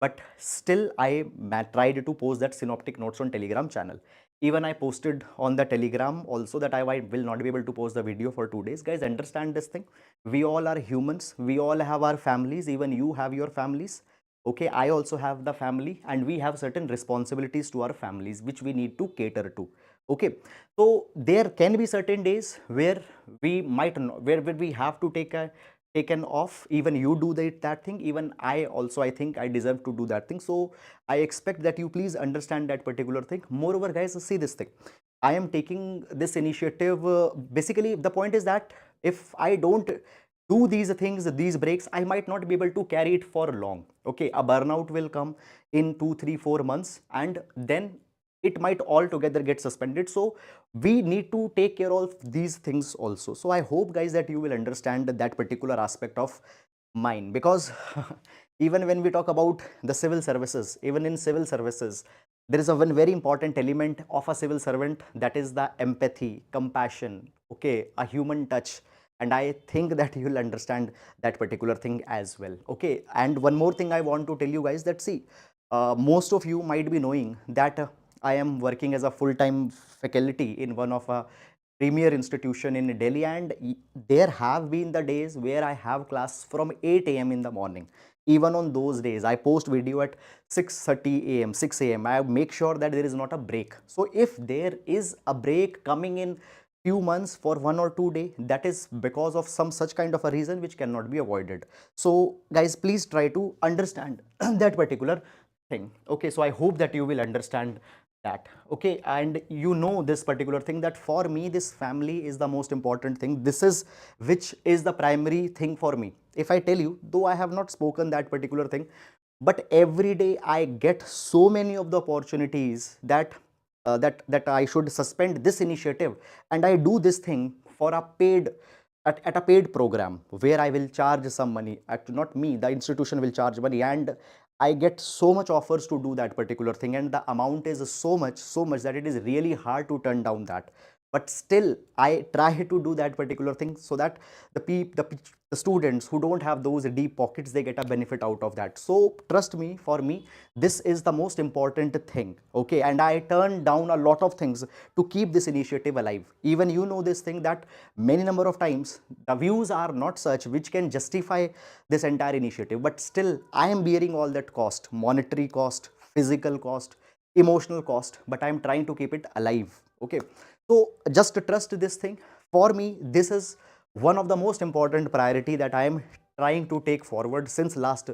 But still, I tried to post that synoptic notes on Telegram channel. Even I posted on the Telegram also that I will not be able to post the video for 2 days. Guys, understand this thing. We all are humans. We all have our families. Even you have your families. Okay, I also have the family, and we have certain responsibilities to our families which we need to cater to. Okay, so there can be certain days where we might not, where we have to take a taken off. Even you do that thing, even I also, I think I deserve to do that thing. So I expect that you please understand that particular thing. Moreover, guys, see this thing, I am taking this initiative, basically the point is that if I don't do these things, these breaks, I might not be able to carry it for long. Okay, a burnout will come in 2, 3, 4 months, and then it might altogether get suspended. So we need to take care of these things also. So I hope, guys, that you will understand that particular aspect of mine, because even when we talk about the civil services, even in civil services, there is a one very important element of a civil servant, that is the empathy, compassion, okay, a human touch. And I think that you will understand that particular thing as well. Okay, and one more thing I want to tell you, guys, that see, most of you might be knowing that I am working as a full-time faculty in one of a premier institution in Delhi, and there have been the days where I have class from 8 a.m. in the morning. Even on those days, I post video at 6:30 a.m., 6 a.m. I make sure that there is not a break. So if there is a break coming in few months for 1 or 2 days, that is because of some such kind of a reason which cannot be avoided. So guys, please try to understand that particular thing. Okay, so I hope that you will understand that. Okay, and you know this particular thing, that for me this family is the most important thing. This is which is the primary thing for me. If I tell you, though I have not spoken that particular thing, but every day I get so many of the opportunities that that I should suspend this initiative, and I do this thing for a paid at a paid program where I will charge some money. Not me, the institution will charge money, and I get so much offers to do that particular thing, and the amount is so much that it is really hard to turn down that. But still, I try to do that particular thing so that the students who don't have those deep pockets, they get a benefit out of that. So trust me, for me, this is the most important thing. Okay, and I turn down a lot of things to keep this initiative alive. Even you know this thing, that many number of times the views are not such which can justify this entire initiative, but still I am bearing all that cost, monetary cost, physical cost, emotional cost, but I am trying to keep it alive. Okay, so just trust this thing. For me, this is one of the most important priority that I am trying to take forward since last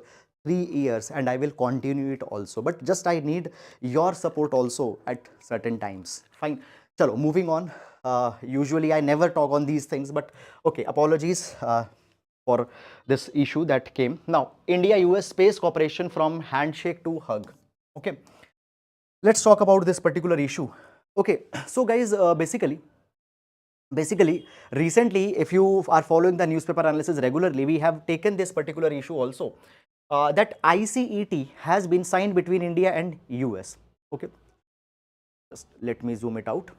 3 years, and I will continue it also. But just I need your support also at certain times. Fine. Chalo, moving on. Usually I never talk on these things, but okay, apologies for this issue that came. Now, India-US space cooperation from handshake to hug. Okay, let's talk about this particular issue. Okay, so guys, basically, Basically, recently, if you are following the newspaper analysis regularly, we have taken this particular issue also, that ICET has been signed between India and US. Okay, just let me zoom it out.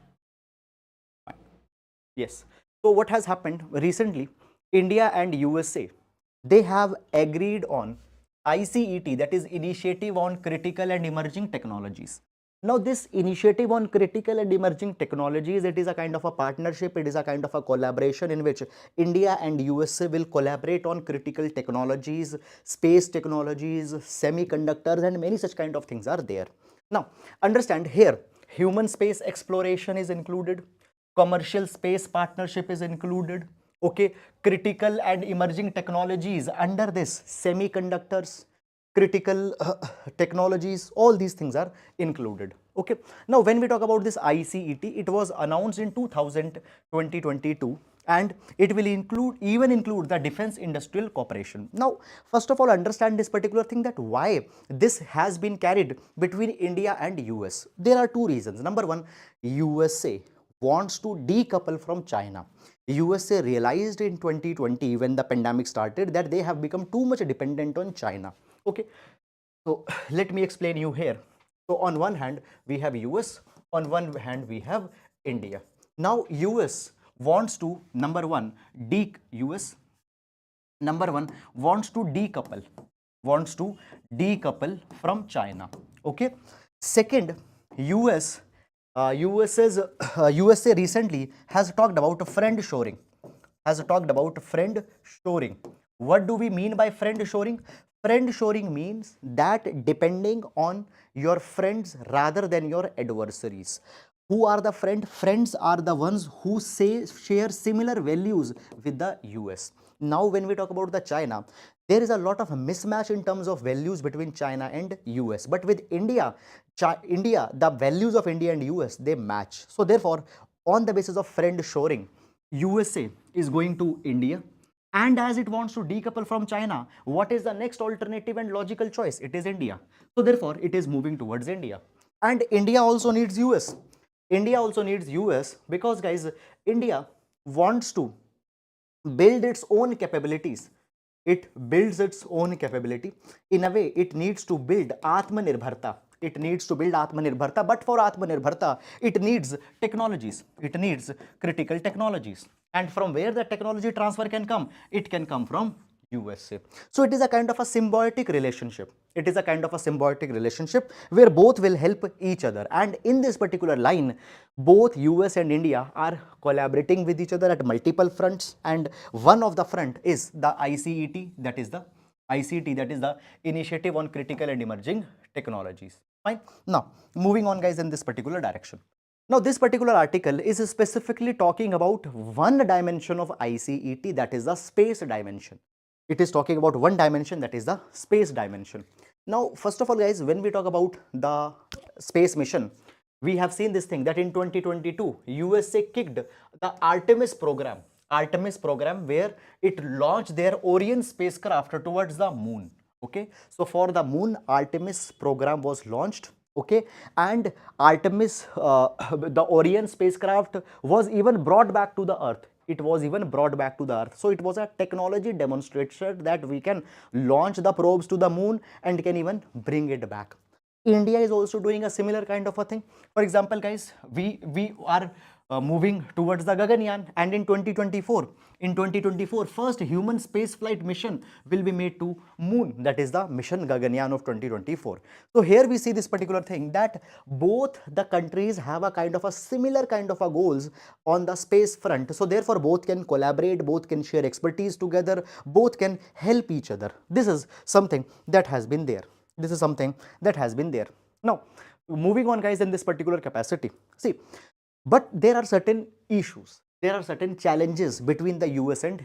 Yes. So what has happened recently, India and USA, they have agreed on ICET, that is Initiative on Critical and Emerging Technologies. Now this initiative on critical and emerging technologies, it is a kind of a partnership, it is a kind of a collaboration in which India and USA will collaborate on critical technologies, space technologies, semiconductors, and many such kind of things are there. Now understand here, human space exploration is included, commercial space partnership is included, okay, critical and emerging technologies under this, semiconductors, critical technologies, all these things are included. Okay, now when we talk about this ICET, it was announced in 2022, and it will include the defense industrial cooperation. Now first of all, understand this particular thing, that why this has been carried between India and US. There are two reasons. Number one, USA wants to decouple from China. USA realized in 2020, when the pandemic started, that they have become too much dependent on China. Okay, so let me explain you here. So on one hand we have US, on one hand we have India. Now US wants to, number one, US number one wants to decouple from China. Okay, second, US USA recently has talked about friend shoring, What do we mean by friend shoring? Friend shoring means that depending on your friends rather than your adversaries. Who are the friend? Friends are the ones who share similar values with the US. Now when we talk about the China, there is a lot of mismatch in terms of values between China and US. But with India, the values of India and US, they match. So therefore, on the basis of friend shoring, USA is going to India, and as it wants to decouple from China, what is the next alternative and logical choice? It is India. So therefore, it is moving towards India. And India also needs US. India also needs US because, guys, India wants to build its own capabilities. It builds its own capability. In a way, it needs to build Atmanirbharta. But for Atmanirbharta, it needs technologies. It needs critical technologies. And from where the technology transfer can come? It can come from USA. So it is a kind of a symbiotic relationship. Where both will help each other. And in this particular line, both US and India are collaborating with each other at multiple fronts. And one of the front is the ICET, that is the Initiative on Critical and Emerging Technologies. Fine. Now, moving on, guys, in this particular direction. Now, this particular article is specifically talking about one dimension of ICET, that is the space dimension. It is talking about one dimension, that is the space dimension. Now, first of all, guys, when we talk about the space mission, we have seen this thing that in 2022, USA kicked the Artemis program, where it launched their Orion spacecraft towards the moon. Okay, so for the moon, Artemis program was launched. Okay, and Artemis, the Orion spacecraft was even brought back to the Earth. So it was a technology demonstration that we can launch the probes to the moon and can even bring it back. India is also doing a similar kind of a thing. For example, guys, we are moving towards the Gaganyaan, and in 2024, first human space flight mission will be made to moon. That is the mission Gaganyaan of 2024. So here we see this particular thing, that both the countries have a kind of a similar kind of a goals on the space front. So therefore, both can collaborate, both can share expertise together, both can help each other. This is something that has been there. Now, moving on, guys, in this particular capacity, see, but there are certain issues, there are certain challenges between the US and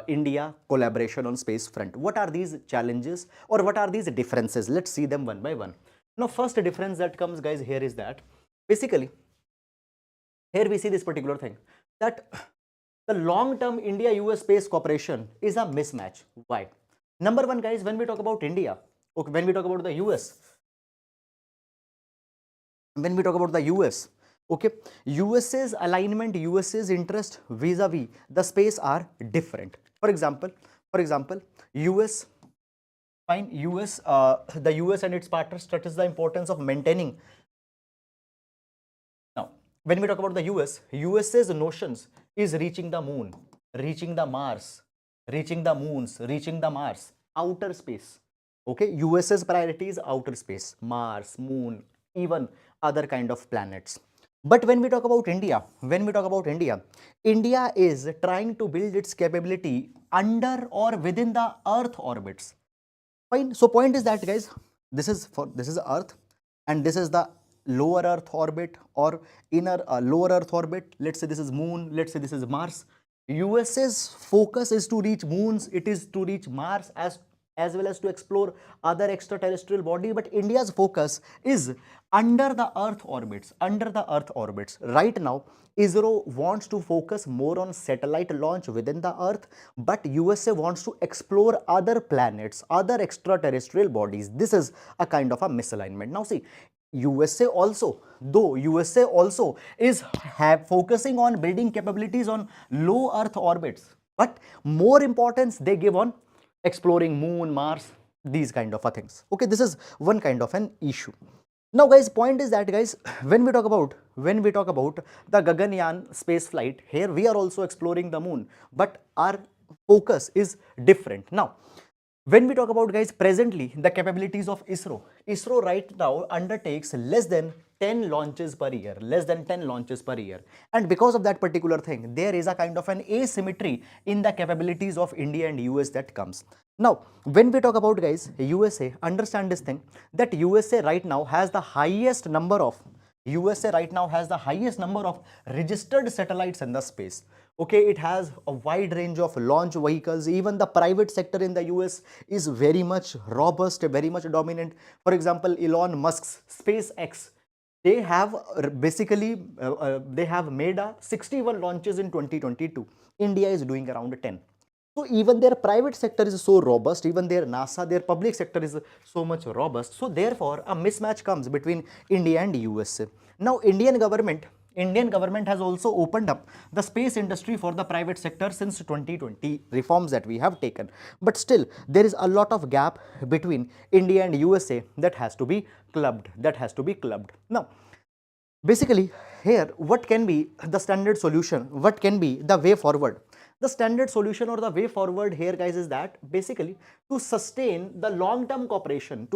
India collaboration on space front. What are these challenges, or what are these differences? Let's see them one by one. Now, first difference that comes, guys, here is that basically here we see this particular thing, that the long-term India-US space cooperation is a mismatch. Why? Number one, guys, when we talk about India, okay, when we talk about the US, Okay, USA's alignment, USA's interest vis-a-vis the space are different. For example, US, fine, US, the US and its partners stress the importance of maintaining. Now, when we talk about the US, USA's notions is reaching the moon, reaching the Mars, reaching the moons, reaching the Mars, outer space. Okay, USA's priority is outer space, Mars, moon, even other kind of planets. But when we talk about India, India is trying to build its capability under or within the Earth orbits. Fine. So point is that, guys, this is Earth, and this is the lower Earth orbit or inner lower Earth orbit. Let's say this is Moon. Let's say this is Mars. USA's focus is to reach moons. It is to reach Mars as well as to explore other extraterrestrial body. But India's focus is under the Earth orbits. Under the Earth orbits. Right now, ISRO wants to focus more on satellite launch within the Earth, but USA wants to explore other planets, other extraterrestrial bodies. This is a kind of a misalignment. Now see, USA also, though USA also is focusing on building capabilities on low Earth orbits, but more importance they give on exploring Moon, Mars, these kind of things. Okay, this is one kind of an issue. Now, guys, point is that, guys, when we talk about the Gaganyaan space flight, here we are also exploring the moon, but our focus is different. Now, when we talk about, guys, presently the capabilities of ISRO right now undertakes less than 10 launches per year, and because of that particular thing, there is a kind of an asymmetry in the capabilities of India and US that comes. Now, when we talk about, guys, USA, understand this thing, that USA right now has the highest number of registered satellites in the space. Okay, it has a wide range of launch vehicles. Even the private sector in the US is very much robust, very much dominant. For example, Elon Musk's SpaceX, they have they have made 61 launches in 2022. India is doing around 10. So even their private sector is so robust, even their NASA, their public sector is so much robust. So therefore, a mismatch comes between India and USA. Now, Indian government has also opened up the space industry for the private sector since 2020 reforms that we have taken. But still, there is a lot of gap between India and USA that has to be clubbed. Now, basically, here, what can be the standard solution? What can be the way forward? The standard solution or the way forward here, guys, is that basically to sustain the long-term cooperation,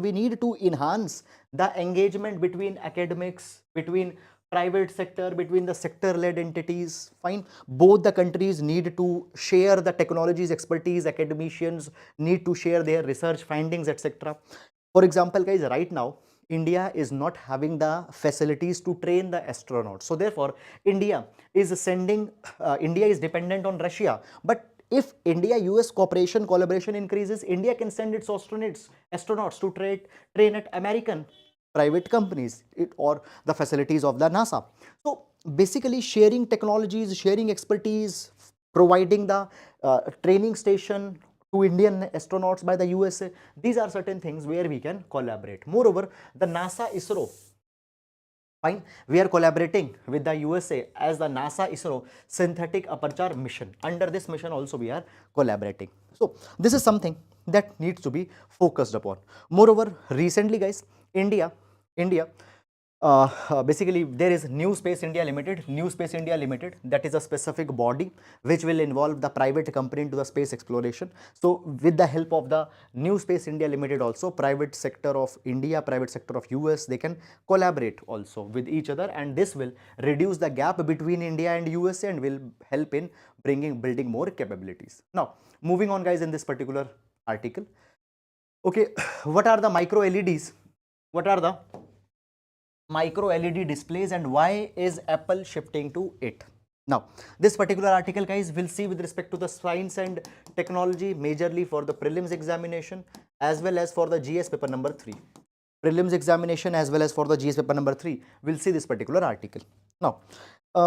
we need to enhance the engagement between academics, between private sector, between the sector-led entities. Fine. Both the countries need to share the technologies, expertise, academicians need to share their research findings, etc. For example, guys, right now, India is not having the facilities to train the astronauts. So therefore, India is dependent on Russia. But if India-US collaboration increases, India can send its astronauts to train at American private companies or the facilities of the NASA. So basically, sharing technologies, sharing expertise, providing the training station to Indian astronauts by the USA. These are certain things where we can collaborate. Moreover, the NASA ISRO, fine, we are collaborating with the USA as the NASA ISRO synthetic aperture mission. Under this mission also we are collaborating. So this is something that needs to be focused upon. Moreover, recently, guys, India basically there is New Space India Limited, that is a specific body which will involve the private company into the space exploration. So with the help of the New Space India Limited also, private sector of India, private sector of US, they can collaborate also with each other, and this will reduce the gap between India and USA and will help in building more capabilities. Now, moving on, guys, in this particular article. Okay, what are the micro LEDs? What are the micro LED displays and why is Apple shifting to it? Now, this particular article, guys, will see with respect to the science and technology, majorly for the prelims examination as well as for the GS paper number 3. Prelims examination as well as for the GS paper number 3, we'll see this particular article. Now,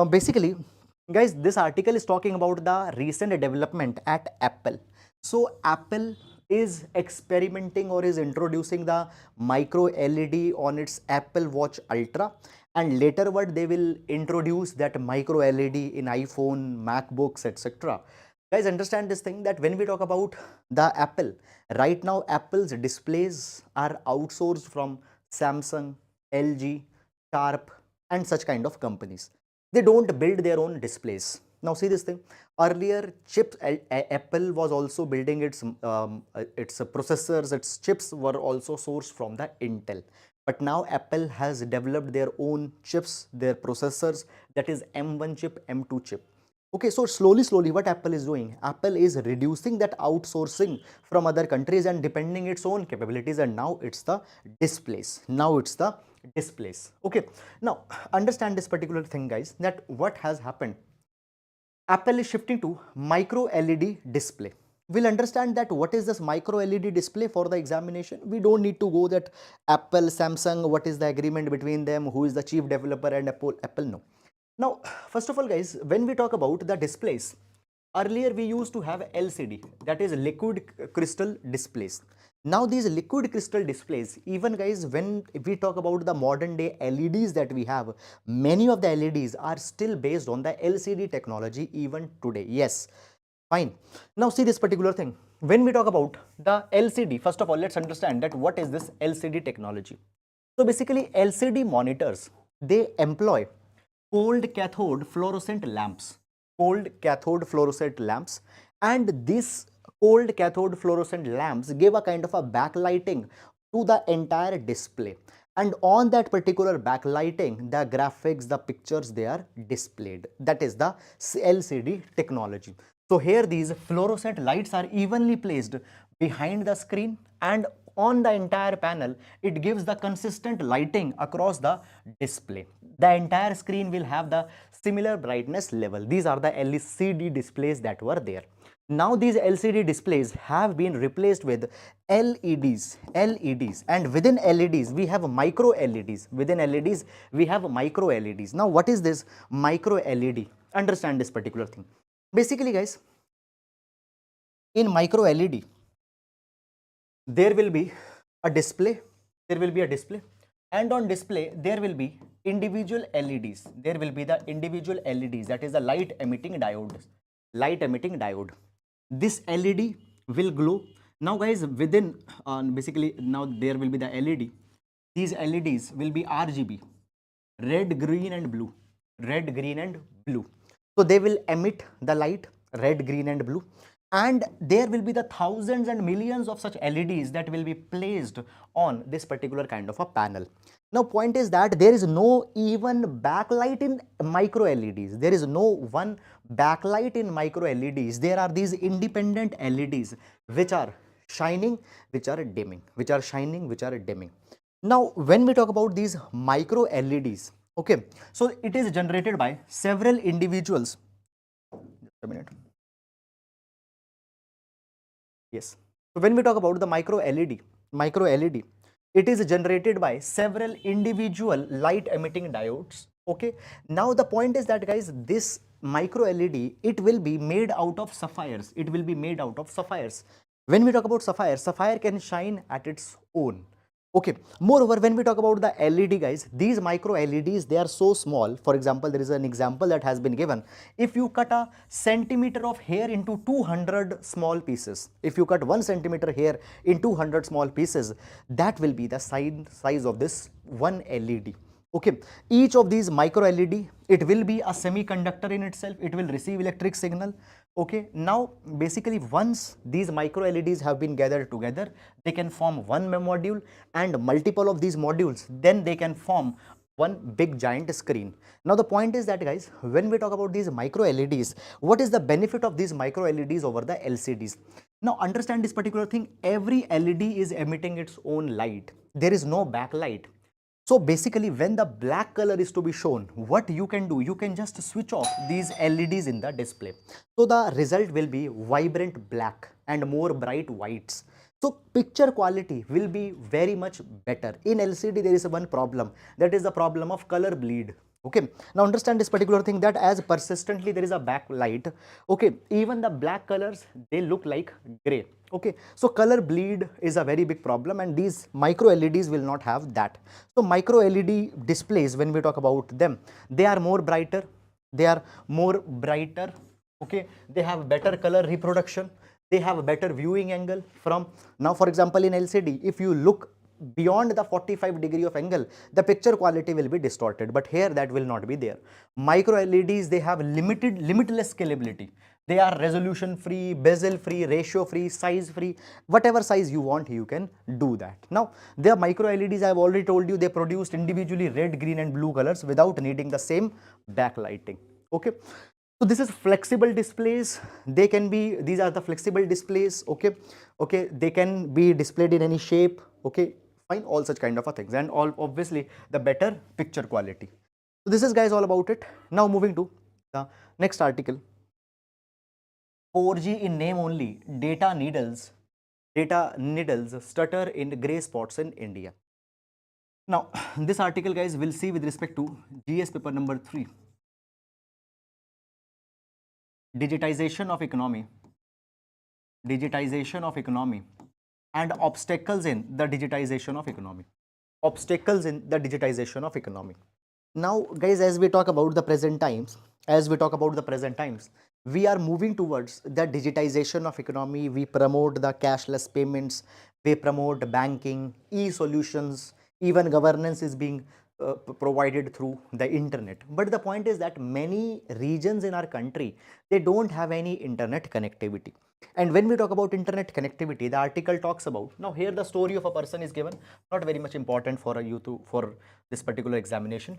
basically, guys, this article is talking about the recent development at Apple. So Apple is experimenting or is introducing the micro LED on its Apple Watch Ultra, and laterward they will introduce that micro LED in iPhone, MacBooks, etc. Guys, understand this thing, that when we talk about the Apple, right now Apple's displays are outsourced from Samsung, LG, Sharp and such kind of companies. They don't build their own displays. Now see this thing, earlier chips, Apple was also building its processors, its chips were also sourced from the Intel. But now Apple has developed their own chips, their processors, that is M1 chip, M2 chip. Okay, so slowly what Apple is doing, Apple is reducing that outsourcing from other countries and depending its own capabilities, and now it's the displays. Okay, now understand this particular thing, guys, that what has happened. Apple is shifting to micro LED display. We'll understand that what is this micro LED display for the examination. We don't need to go that Apple, Samsung, what is the agreement between them, who is the chief developer and Apple, no. Now, first of all, guys, when we talk about the displays, earlier we used to have LCD, that is liquid crystal displays. Now these liquid crystal displays, even guys, when we talk about the modern day LEDs that we have, many of the LEDs are still based on the LCD technology even today. Yes, fine. Now see this particular thing. When we talk about the LCD, first of all, let's understand that what is this LCD technology. So basically LCD monitors, they employ cold cathode fluorescent lamps, and this cold cathode fluorescent lamps give a kind of a backlighting to the entire display, and on that particular backlighting the graphics, the pictures, they are displayed. That is the LCD technology. So here these fluorescent lights are evenly placed behind the screen, and on the entire panel it gives the consistent lighting across the display. The entire screen will have the similar brightness level. These are the LCD displays that were there. Now these LCD displays have been replaced with LEDs, and within LEDs we have micro LEDs. Within LEDs we have micro LEDs. Now what is this micro LED? Understand this particular thing. Basically, guys, in micro LED there will be a display, and on display there will be individual LEDs. There will be the individual LEDs, that is the light emitting diode. This LED will glow. Now guys, within basically now there will be the LED. These LEDs will be RGB, red, green and blue. So they will emit the light red, green and blue, and there will be the thousands and millions of such LEDs that will be placed on this particular kind of a panel. Now point is that there is no even backlight in micro LEDs. There is no one backlight in micro LEDs. There are these independent LEDs which are shining, which are dimming, Now when we talk about these micro LEDs, okay, so it is generated by several individuals. Just a minute. Yes. So when we talk about the micro LED, it is generated by several individual light emitting diodes. Okay. Now the point is that, guys, this micro LED, it will be made out of sapphires. When we talk about sapphire can shine at its own. Okay. Moreover, when we talk about the LED, guys, these micro LEDs, they are so small. For example, there is an example that has been given. If you cut a centimeter of hair into 200 small pieces, if you cut 1 centimeter hair in 200 small pieces, that will be the size of this one LED. Okay, each of these micro LED, it will be a semiconductor in itself. It will receive electric signal. Okay, now basically once these micro LEDs have been gathered together, they can form one module, and multiple of these modules, then they can form one big giant screen. Now the point is that, guys, when we talk about these micro LEDs, what is the benefit of these micro LEDs over the LCDs? Now understand this particular thing. Every LED is emitting its own light. There is no backlight. So basically, when the black color is to be shown, what you can do, you can just switch off these LEDs in the display. So the result will be vibrant black and more bright whites. So picture quality will be very much better. In LCD, there is one problem, that is the problem of color bleed. Okay, now understand this particular thing, that as persistently there is a backlight, okay, even the black colors, they look like gray. Okay, so color bleed is a very big problem, and these micro LEDs will not have that. So micro LED displays, when we talk about them, they are more brighter, they are more brighter, okay, they have better color reproduction, they have a better viewing angle from, now for example in LCD, if you look beyond the 45 degree of angle, the picture quality will be distorted, but here that will not be there. Micro LEDs, they have limitless scalability. They are resolution free, bezel free, ratio free, size free, whatever size you want, you can do that. Now, their micro LEDs, I have already told you, they produced individually red, green and blue colors without needing the same backlighting. Okay. So this is flexible displays. They can be, these are the flexible displays. Okay. Okay. They can be displayed in any shape. Okay. Fine. All such kind of a things, and all obviously the better picture quality. So this is guys all about it. Now moving to the next article. 4G in name only, data needles stutter in grey spots in India. Now, this article guys will see with respect to GS paper number 3. Digitization of economy and obstacles in the digitization of economy. Now guys, as we talk about the present times, we are moving towards the digitization of economy. We promote the cashless payments, we promote banking, e-solutions, even governance is being provided through the internet. But the point is that many regions in our country, they don't have any internet connectivity. And when we talk about internet connectivity, the article talks about, now here the story of a person is given, not very much important for for this particular examination.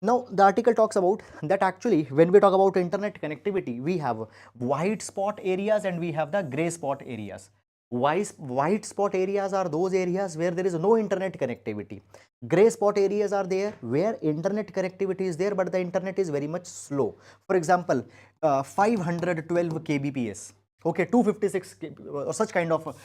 Now the article talks about that actually when we talk about internet connectivity, we have white spot areas and we have the gray spot areas. White spot areas are those areas where there is no internet connectivity. Gray spot areas are there where internet connectivity is there, but the internet is very much slow. For example, 512 kbps. Okay, 256 or such kind of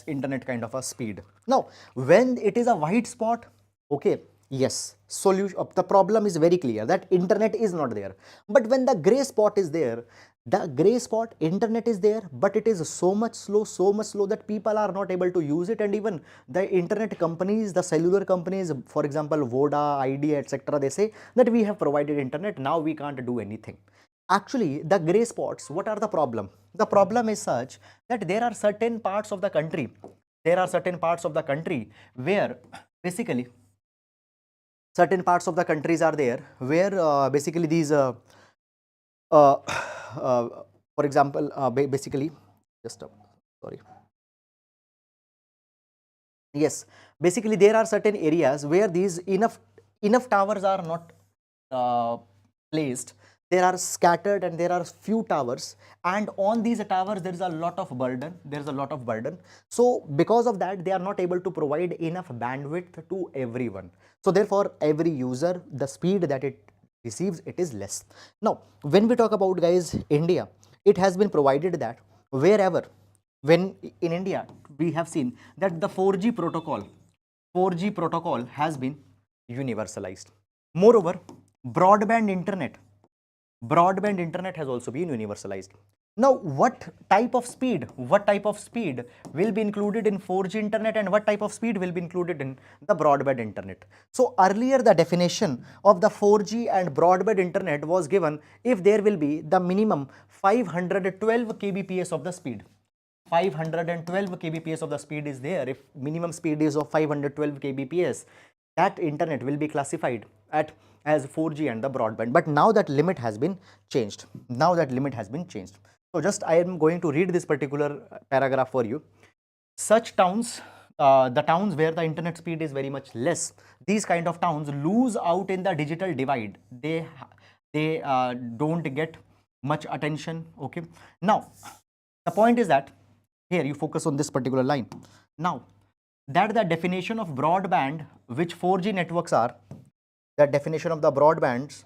internet kind of a speed. Now, when it is a white spot, okay, yes, solution the problem is very clear that internet is not there. But when the gray spot is there, the gray spot internet is there, but it is so much slow that people are not able to use it. And even the internet companies, the cellular companies, for example Voda, Idea, etc., they say that we have provided internet, now we can't do anything. Actually, the gray spots, what are the problem? The problem is such that there are certain parts of the country, where basically certain parts of the countries are there where basically these uh, for example basically just sorry, yes, basically there are certain areas where these enough towers are not placed. There are scattered and there are few towers, and on these towers there is a lot of burden. So because of that, they are not able to provide enough bandwidth to everyone. So therefore every user, the speed that it receives, it is less. Now when we talk about guys India, it has been provided that wherever, when in India we have seen that the 4G protocol has been universalized. Moreover, broadband internet has also been universalized. Now what type of speed will be included in 4G internet, and what type of speed will be included in the broadband internet? So earlier the definition of the 4G and broadband internet was given if there will be the minimum 512 kbps of the speed. 512 kbps of the speed is there. If minimum speed is of 512 kbps, that internet will be classified as 4G and the broadband. But now that limit has been changed. So just I am going to read this particular paragraph for you. Such towns, the towns where the internet speed is very much less, these kind of towns lose out in the digital divide. They don't get much attention. Okay. Now the point is that here you focus on this particular line. Now that the definition of broadband which 4G networks are, the definition of the broadbands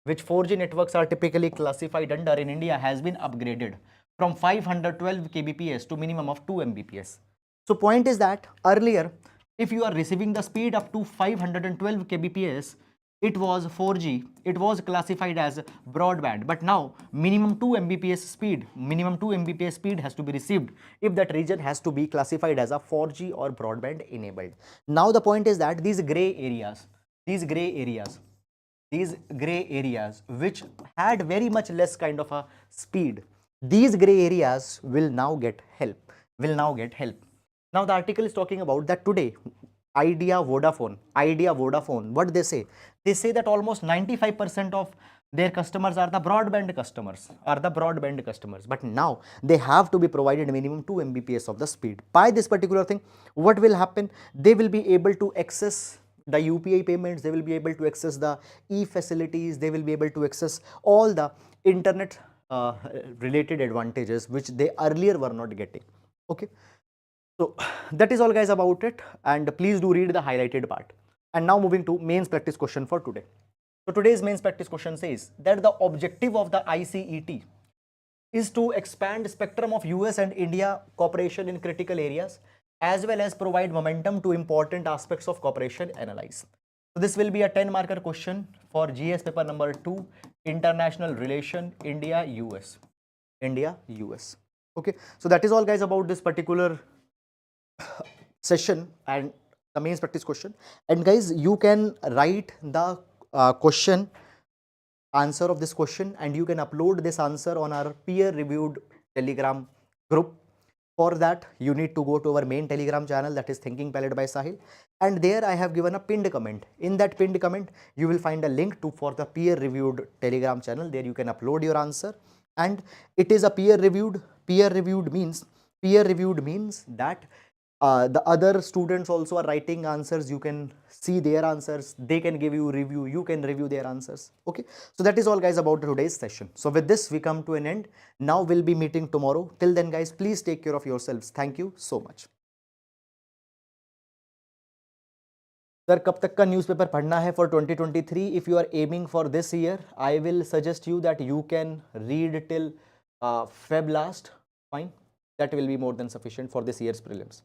which 4G networks are typically classified under in India has been upgraded from 512 kbps to minimum of 2 mbps. So point is that earlier, if you are receiving the speed up to 512 kbps, it was 4G, it was classified as broadband, but now minimum 2 Mbps speed has to be received if that region has to be classified as a 4G or broadband enabled. Now the point is that these gray areas which had very much less kind of a speed, these gray areas will now get help. Now the article is talking about that today Idea Vodafone, what they say? They say that almost 95% of their customers are the broadband customers, but now they have to be provided minimum 2 Mbps of the speed. By this particular thing, what will happen? They will be able to access the UPI payments, they will be able to access the e-facilities, they will be able to access all the internet related advantages which they earlier were not getting. Okay. So that is all guys about it, and please do read the highlighted part. And now moving to mains practice question for today. So today's mains practice question says that the objective of the ICET is to expand spectrum of US and India cooperation in critical areas as well as provide momentum to important aspects of cooperation analyze. So this will be a 10 marker question for GS paper number 2, International Relation, India US. Okay, so that is all guys about this particular session and the mains practice question. And guys, you can write the question answer of this question and you can upload this answer on our peer reviewed Telegram group. For that you need to go to our main Telegram channel, that is Thinking Palette by Sahil, and there I have given a pinned comment. In that pinned comment you will find a link to for the peer reviewed Telegram channel. There you can upload your answer, and it is a peer reviewed means that the other students also are writing answers. You can see their answers, they can give you review, you can review their answers. Okay, so that is all guys about today's session. So with this we come to an end. Now we'll be meeting tomorrow. Till then guys, please take care of yourselves. Thank you so much. Sir कब तक का newspaper पढ़ना है for 2023? If you are aiming for this year, I will suggest you that you can read till Feb last. Fine, that will be more than sufficient for this year's prelims.